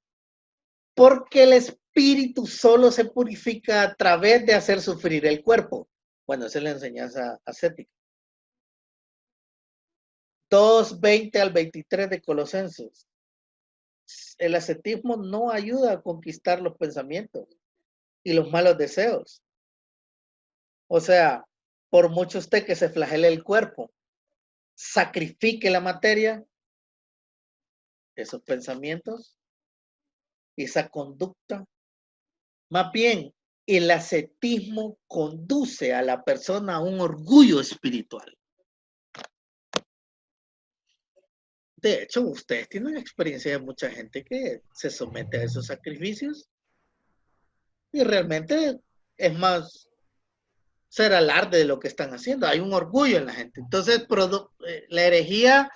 porque el espíritu solo se purifica a través de hacer sufrir el cuerpo. Bueno, esa es la enseñanza ascética. 2:20 al 23 de Colosenses. El ascetismo no ayuda a conquistar los pensamientos y los malos deseos. O sea, por mucho usted que se flagele el cuerpo, sacrifique la materia, esos pensamientos, esa conducta, más bien el ascetismo conduce a la persona a un orgullo espiritual. De hecho, ustedes tienen experiencia de mucha gente que se somete a esos sacrificios y realmente es más ser alarde de lo que están haciendo. Hay un orgullo en la gente. Entonces, la herejía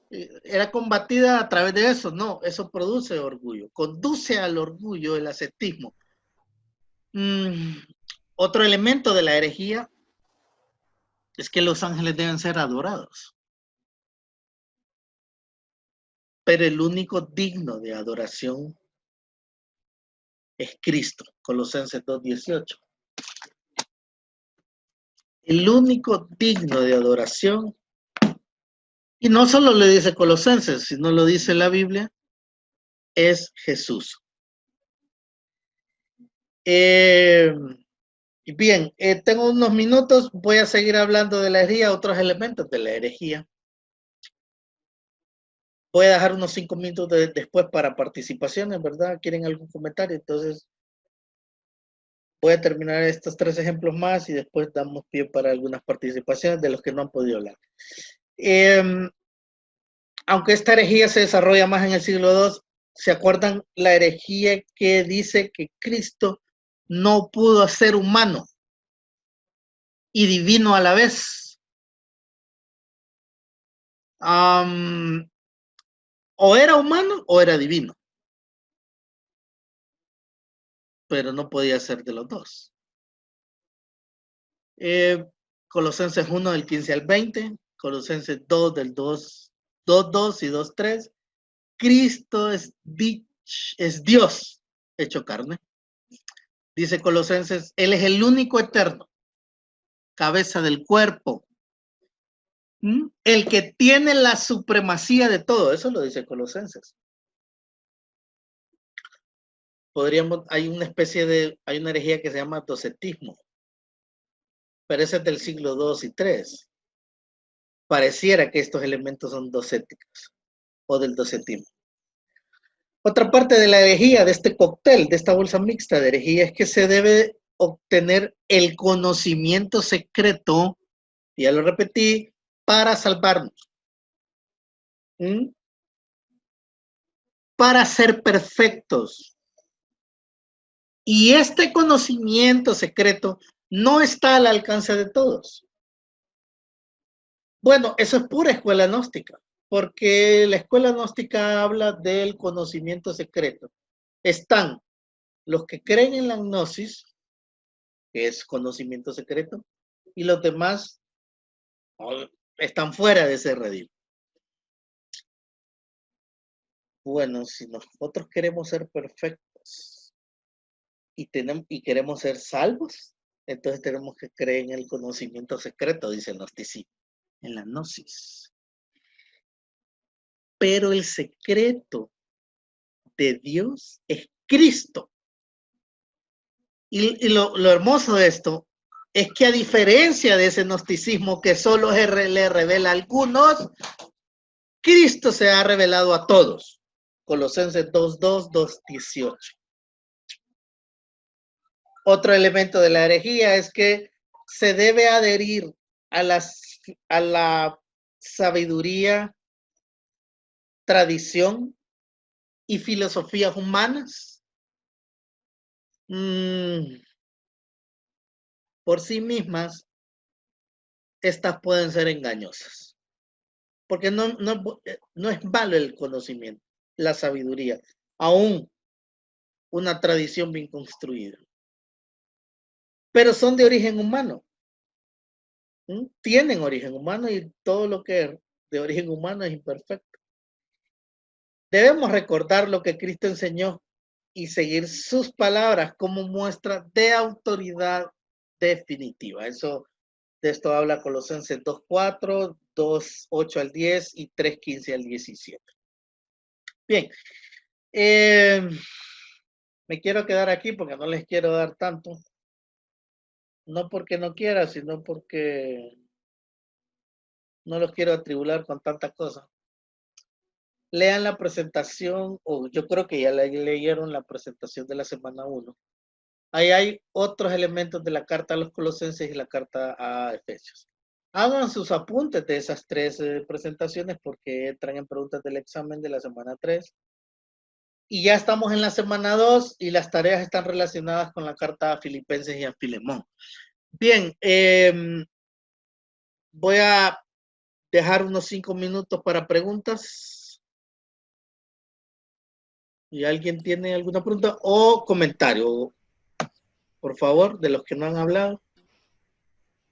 era combatida a través de eso. No, eso produce orgullo. Conduce al orgullo el ascetismo. Otro elemento de la herejía es que los ángeles deben ser adorados. Pero el único digno de adoración es Cristo. Colosenses 2:18. El único digno de adoración, y no solo le dice Colosenses, sino lo dice la Biblia, es Jesús. Bien, tengo unos minutos, voy a seguir hablando de la herejía, otros elementos de la herejía. Voy a dejar unos 5 minutos después para participaciones, ¿verdad? ¿Quieren algún comentario? Entonces, voy a terminar estos 3 ejemplos más y después damos pie para algunas participaciones de los que no han podido hablar. Aunque esta herejía se desarrolla más en el siglo II, ¿se acuerdan la herejía que dice que Cristo no pudo ser humano y divino a la vez? O era humano o era divino, pero no podía ser de los dos. Colosenses 1 del 15 al 20, Colosenses 2 del 2:2 y 2:3. Cristo es Dios hecho carne. Dice Colosenses, Él es el único eterno, cabeza del cuerpo, el que tiene la supremacía de todo. Eso lo dice Colosenses. Hay una herejía que se llama docetismo, pero ese es del siglo II y III. Pareciera que estos elementos son docéticos o del docetismo. Otra parte de la herejía, de este cóctel, de esta bolsa mixta de herejía, es que se debe obtener el conocimiento secreto, ya lo repetí, para salvarnos. Para ser perfectos. Y este conocimiento secreto no está al alcance de todos. Bueno, eso es pura escuela gnóstica, porque la escuela gnóstica habla del conocimiento secreto. Están los que creen en la gnosis, que es conocimiento secreto, y los demás están fuera de ese redil. Bueno, si nosotros queremos ser perfectos y queremos ser salvos, entonces tenemos que creer en el conocimiento secreto, dice el gnosticismo, en la gnosis. Pero el secreto de Dios es Cristo. Y lo hermoso de esto es que, a diferencia de ese gnosticismo que solo le revela a algunos, Cristo se ha revelado a todos. Colosenses 2:2, 2:18. Otro elemento de la herejía es que se debe adherir a la sabiduría, tradición y filosofías humanas por sí mismas. Estas pueden ser engañosas, porque no es malo el conocimiento, la sabiduría, aún una tradición bien construida, pero son de origen humano. Tienen origen humano, y todo lo que es de origen humano es imperfecto. Debemos recordar lo que Cristo enseñó y seguir sus palabras como muestra de autoridad definitiva. De esto habla Colosenses 2:4, 2:8 al 10 y 3:15 al 17. Bien, me quiero quedar aquí porque no les quiero dar tanto. No porque no quiera, sino porque no los quiero atribular con tantas cosas. Lean la presentación, o yo creo que ya leyeron la presentación de la semana 1. Ahí hay otros elementos de la carta a los Colosenses y la carta a Efesios. Hagan sus apuntes de esas 3 presentaciones, porque entran en preguntas del examen de la semana 3. Y ya estamos en la semana 2 y las tareas están relacionadas con la carta a Filipenses y a Filemón. Bien, voy a dejar unos 5 minutos para preguntas. ¿Y alguien tiene alguna pregunta o comentario? Por favor, de los que no han hablado.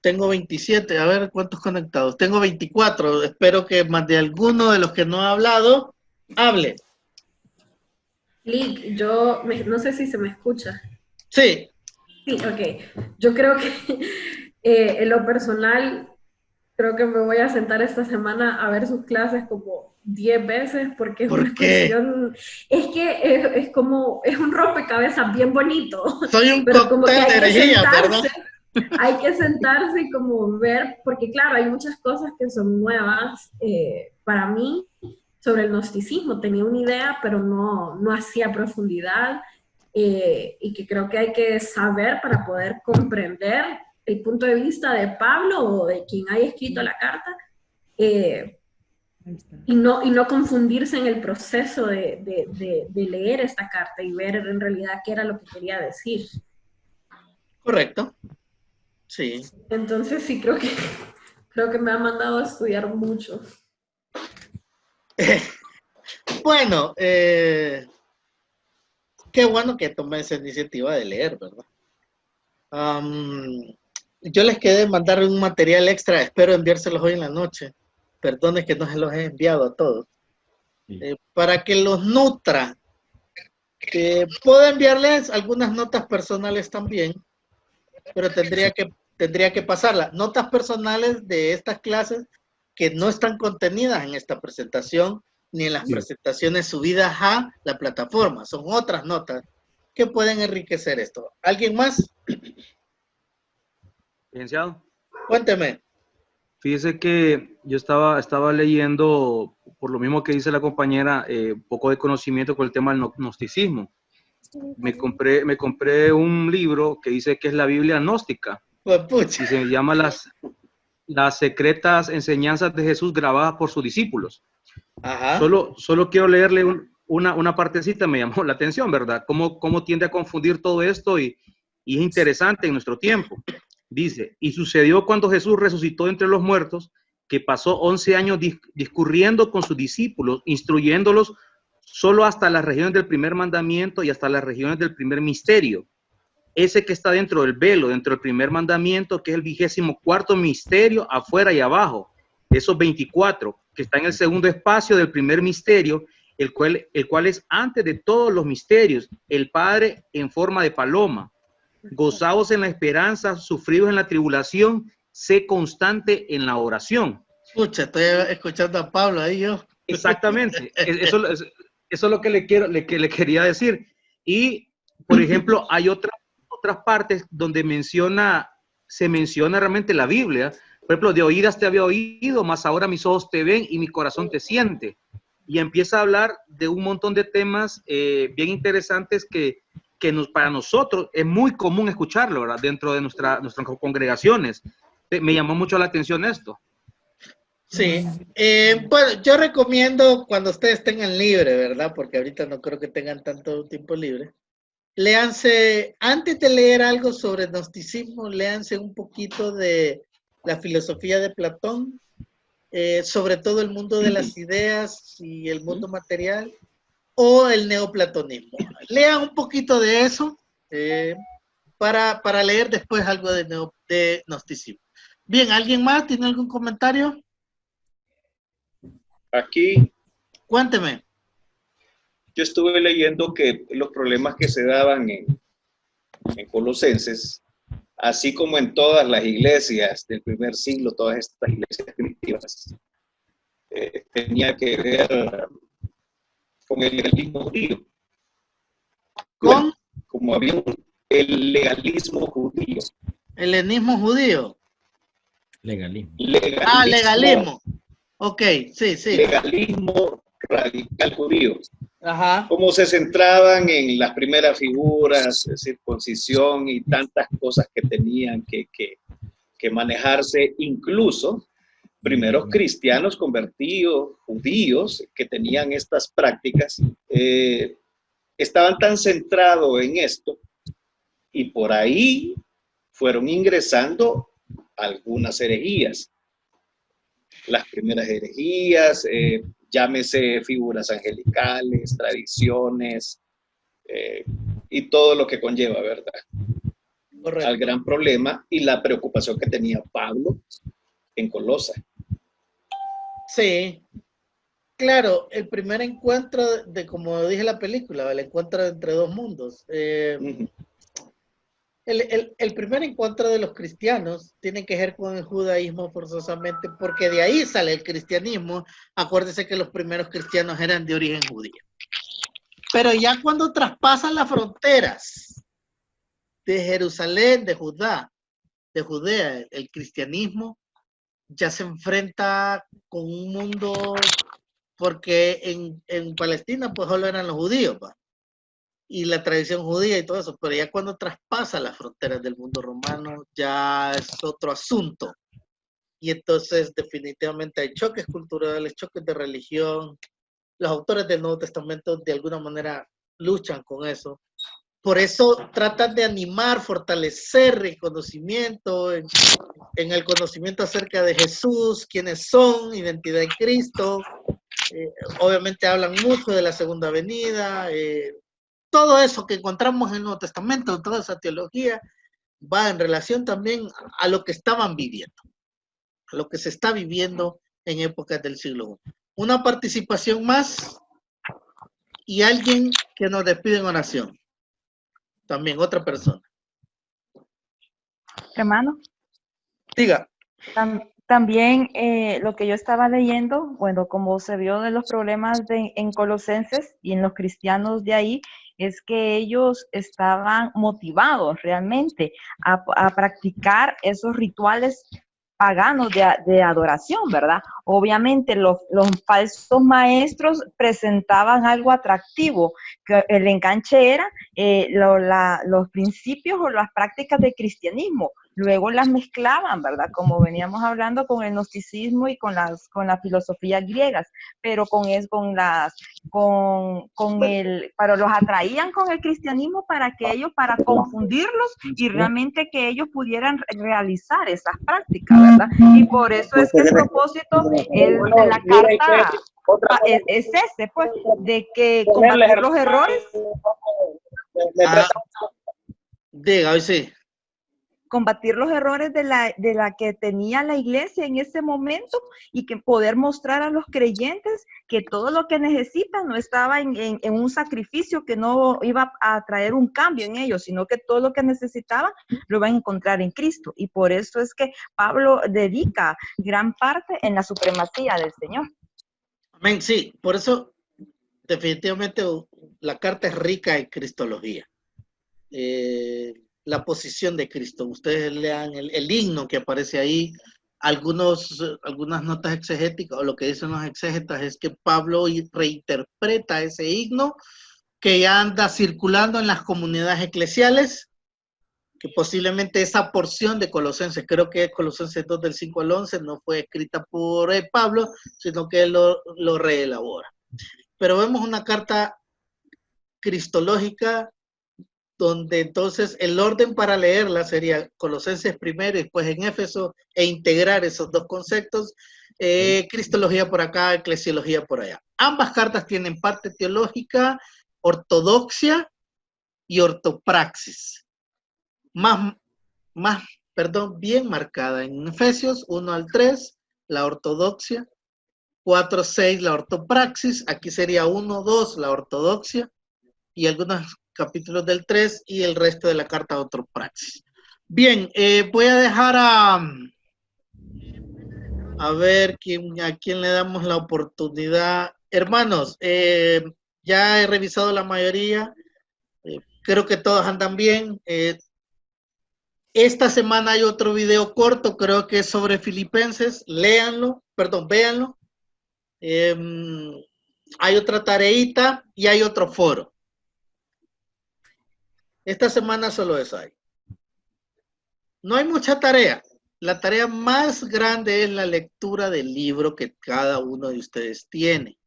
Tengo 27, a ver cuántos conectados. Tengo 24, espero que más de alguno de los que no ha hablado, hable. Lick, no sé si se me escucha. Sí. Sí, ok. Yo creo que en lo personal, creo que me voy a sentar esta semana a ver sus clases como 10 veces, porque es una cuestión, es que es como, es un rompecabezas bien bonito. Soy un pero como que hay de energía, ¿verdad? Hay que sentarse y como ver, porque claro, hay muchas cosas que son nuevas para mí sobre el gnosticismo. Tenía una idea, pero no hacía profundidad, y que creo que hay que saber para poder comprender el punto de vista de Pablo o de quien haya escrito la carta, y no confundirse en el proceso de leer esta carta y ver en realidad qué era lo que quería decir. Correcto. Sí. Entonces sí, creo que me ha mandado a estudiar mucho. Bueno, qué bueno que tomé esa iniciativa de leer, ¿verdad? Yo les quedé mandar un material extra, espero enviárselos hoy en la noche. Perdone que no se los he enviado a todos. Para que los nutra. Puedo enviarles algunas notas personales también, pero tendría que pasarlas. Notas personales de estas clases que no están contenidas en esta presentación ni en las presentaciones subidas a la plataforma. Son otras notas que pueden enriquecer esto. ¿Alguien más? Licenciado. Cuénteme. Fíjese que yo estaba leyendo, por lo mismo que dice la compañera, un poco de conocimiento con el tema del gnosticismo. Me compré un libro que dice que es la Biblia gnóstica. Pues, y se llama las secretas enseñanzas de Jesús grabadas por sus discípulos. Ajá. Solo quiero leerle una partecita me llamó la atención, ¿verdad? Cómo tiende a confundir todo esto y es interesante en nuestro tiempo. Dice, y sucedió cuando Jesús resucitó entre los muertos, que pasó 11 años discurriendo con sus discípulos, instruyéndolos solo hasta las regiones del primer mandamiento y hasta las regiones del primer misterio. Ese que está dentro del velo, dentro del primer mandamiento, que es el 24º misterio, afuera y abajo. Esos 24, que está en el segundo espacio del primer misterio, el cual es antes de todos los misterios, el Padre en forma de paloma. Gozaos en la esperanza, sufridos en la tribulación, sé constante en la oración. Escucha, estoy escuchando a Pablo ahí yo. Exactamente, eso es lo que le quería decir. Y, por ejemplo, hay otras partes donde se menciona realmente la Biblia. Por ejemplo, de oídas te había oído, mas ahora mis ojos te ven y mi corazón te siente. Y empieza a hablar de un montón de temas bien interesantes que para nosotros es muy común escucharlo, ¿verdad? Dentro de nuestras congregaciones. Me llamó mucho la atención esto. Sí, bueno, yo recomiendo cuando ustedes tengan libre, ¿verdad? Porque ahorita no creo que tengan tanto tiempo libre. Léanse, antes de leer algo sobre gnosticismo, léanse un poquito de la filosofía de Platón, sobre todo el mundo de las ideas y el mundo material, o el neoplatonismo. Lean un poquito de eso para leer después algo de gnosticismo. Bien, ¿alguien más tiene algún comentario? Aquí. Cuénteme. Yo estuve leyendo que los problemas que se daban en Colosenses, así como en todas las iglesias del primer siglo, todas estas iglesias primitivas, tenía que ver con el legalismo judío. ¿Con? Como había el legalismo judío. ¿El helenismo judío? Legalismo. Legalismo. Ok, sí. Legalismo radical judío. Ajá. Como se centraban en las primeras figuras, circuncisión y tantas cosas que tenían que manejarse, incluso primeros cristianos convertidos, judíos, que tenían estas prácticas, estaban tan centrados en esto y por ahí fueron ingresando algunas herejías. Las primeras herejías, llámese figuras angelicales, tradiciones y todo lo que conlleva, ¿verdad? Correcto. Al gran problema y la preocupación que tenía Pablo en Colosa. Sí, claro, el primer encuentro como dije en la película, el encuentro entre dos mundos. El primer encuentro de los cristianos tiene que ver con el judaísmo forzosamente, porque de ahí sale el cristianismo. Acuérdense que los primeros cristianos eran de origen judío. Pero ya cuando traspasan las fronteras de Jerusalén, de Judea, el cristianismo ya se enfrenta con un mundo, porque en Palestina pues solo eran los judíos, ¿va? Y la tradición judía y todo eso, pero ya cuando traspasa las fronteras del mundo romano ya es otro asunto. Y entonces definitivamente hay choques culturales, choques de religión. Los autores del Nuevo Testamento de alguna manera luchan con eso. Por eso tratan de animar, fortalecer el conocimiento, en el conocimiento acerca de Jesús, quiénes son, identidad en Cristo. Obviamente hablan mucho de la segunda venida, todo eso que encontramos en el Nuevo Testamento, toda esa teología, va en relación también a lo que estaban viviendo, a lo que se está viviendo en épocas del siglo I. Una participación más y alguien que nos despide en oración. También otra persona. Hermano. Diga. También lo que yo estaba leyendo, bueno, como se vio de los problemas en Colosenses y en los cristianos de ahí, es que ellos estaban motivados realmente a practicar esos rituales paganos de adoración, ¿verdad? Obviamente los falsos maestros presentaban algo atractivo, que el enganche era los principios o las prácticas del cristianismo, luego las mezclaban, ¿verdad? Como veníamos hablando con el gnosticismo y con las filosofías griegas, pero pero los atraían con el cristianismo para confundirlos y realmente que ellos pudieran realizar esas prácticas, ¿verdad? Y por eso es que el propósito de la carta es ese, pues, de que combatir los errores. Diga, hoy sí. Combatir los errores de la que tenía la iglesia en ese momento y que poder mostrar a los creyentes que todo lo que necesitan no estaba en un sacrificio que no iba a traer un cambio en ellos, sino que todo lo que necesitaban lo van a encontrar en Cristo. Y por eso es que Pablo dedica gran parte en la supremacía del Señor. Amén, sí, por eso definitivamente la carta es rica en cristología. La posición de Cristo. Ustedes lean el himno que aparece ahí, algunas notas exegéticas, o lo que dicen los exégetas es que Pablo reinterpreta ese himno que ya anda circulando en las comunidades eclesiales, que posiblemente esa porción de Colosenses, creo que es Colosenses 2 del 5 al 11, no fue escrita por Pablo, sino que él lo reelabora. Pero vemos una carta cristológica donde entonces el orden para leerla sería Colosenses primero y después en Éfeso, e integrar esos dos conceptos, cristología por acá, eclesiología por allá. Ambas cartas tienen parte teológica, ortodoxia y ortopraxis. Bien marcada. En Efesios 1 al 3, la ortodoxia, 4, 6, la ortopraxis, aquí sería 1, 2, la ortodoxia, y algunos capítulos del 3 y el resto de la carta de ortopraxis. Bien, voy a dejar a ver a quién le damos la oportunidad. Hermanos, ya he revisado la mayoría, creo que todos andan bien. Esta semana hay otro video corto, creo que es sobre Filipenses, véanlo. Hay otra tareita y hay otro foro. Esta semana solo eso hay. No hay mucha tarea. La tarea más grande es la lectura del libro que cada uno de ustedes tiene.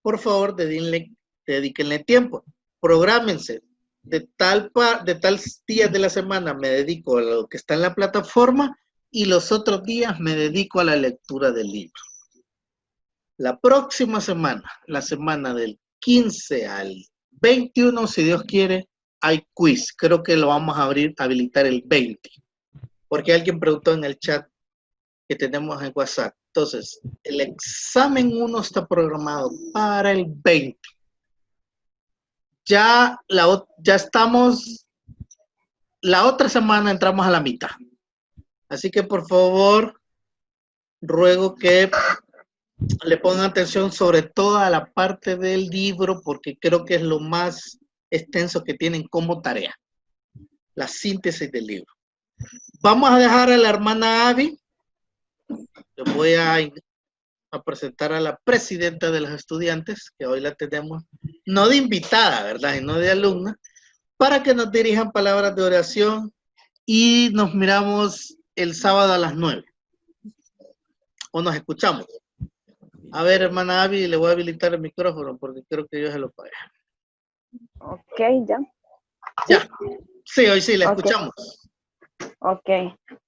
Por favor, dedíquenle tiempo. Prográmense. De tal días de la semana me dedico a lo que está en la plataforma y los otros días me dedico a la lectura del libro. La próxima semana, la semana del 15 al 21, si Dios quiere, hay quiz. Creo que lo vamos a habilitar el 20. Porque alguien preguntó en el chat que tenemos en WhatsApp. Entonces, el examen 1 está programado para el 20. Ya estamos, la otra semana entramos a la mitad. Así que por favor, ruego que le pongan atención sobre toda la parte del libro, porque creo que es lo más extenso que tienen como tarea. La síntesis del libro. Vamos a dejar a la hermana Abby. Le voy a presentar a la presidenta de los estudiantes, que hoy la tenemos, no de invitada, ¿verdad? Y no de alumna, para que nos dirijan palabras de oración y nos miramos el sábado a las 9. O nos escuchamos. A ver, hermana Abby, le voy a habilitar el micrófono porque creo que yo se lo pagué. Ok, ya. Ya. Sí, hoy sí, la escuchamos. Ok.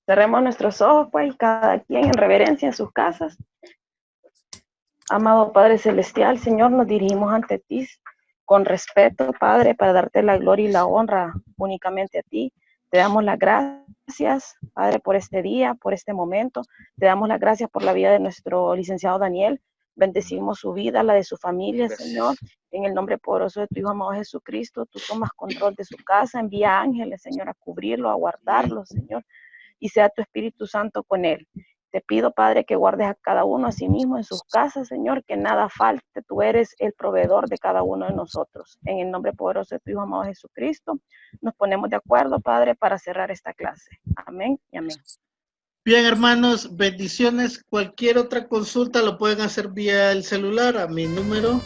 Cerremos nuestros ojos, pues, cada quien en reverencia en sus casas. Amado Padre Celestial, Señor, nos dirigimos ante ti con respeto, Padre, para darte la gloria y la honra únicamente a ti. Te damos las gracias, Padre, por este día, por este momento. Te damos las gracias por la vida de nuestro licenciado Daniel. Bendecimos su vida, la de su familia, gracias. Señor. En el nombre poderoso de tu Hijo amado Jesucristo, tú tomas control de su casa. Envía ángeles, Señor, a cubrirlo, a guardarlo, Señor. Y sea tu Espíritu Santo con él. Te pido, Padre, que guardes a cada uno a sí mismo en sus casas, Señor, que nada falte. Tú eres el proveedor de cada uno de nosotros. En el nombre poderoso de tu Hijo amado Jesucristo, nos ponemos de acuerdo, Padre, para cerrar esta clase. Amén y amén. Bien, hermanos, bendiciones. Cualquier otra consulta lo pueden hacer vía el celular a mi número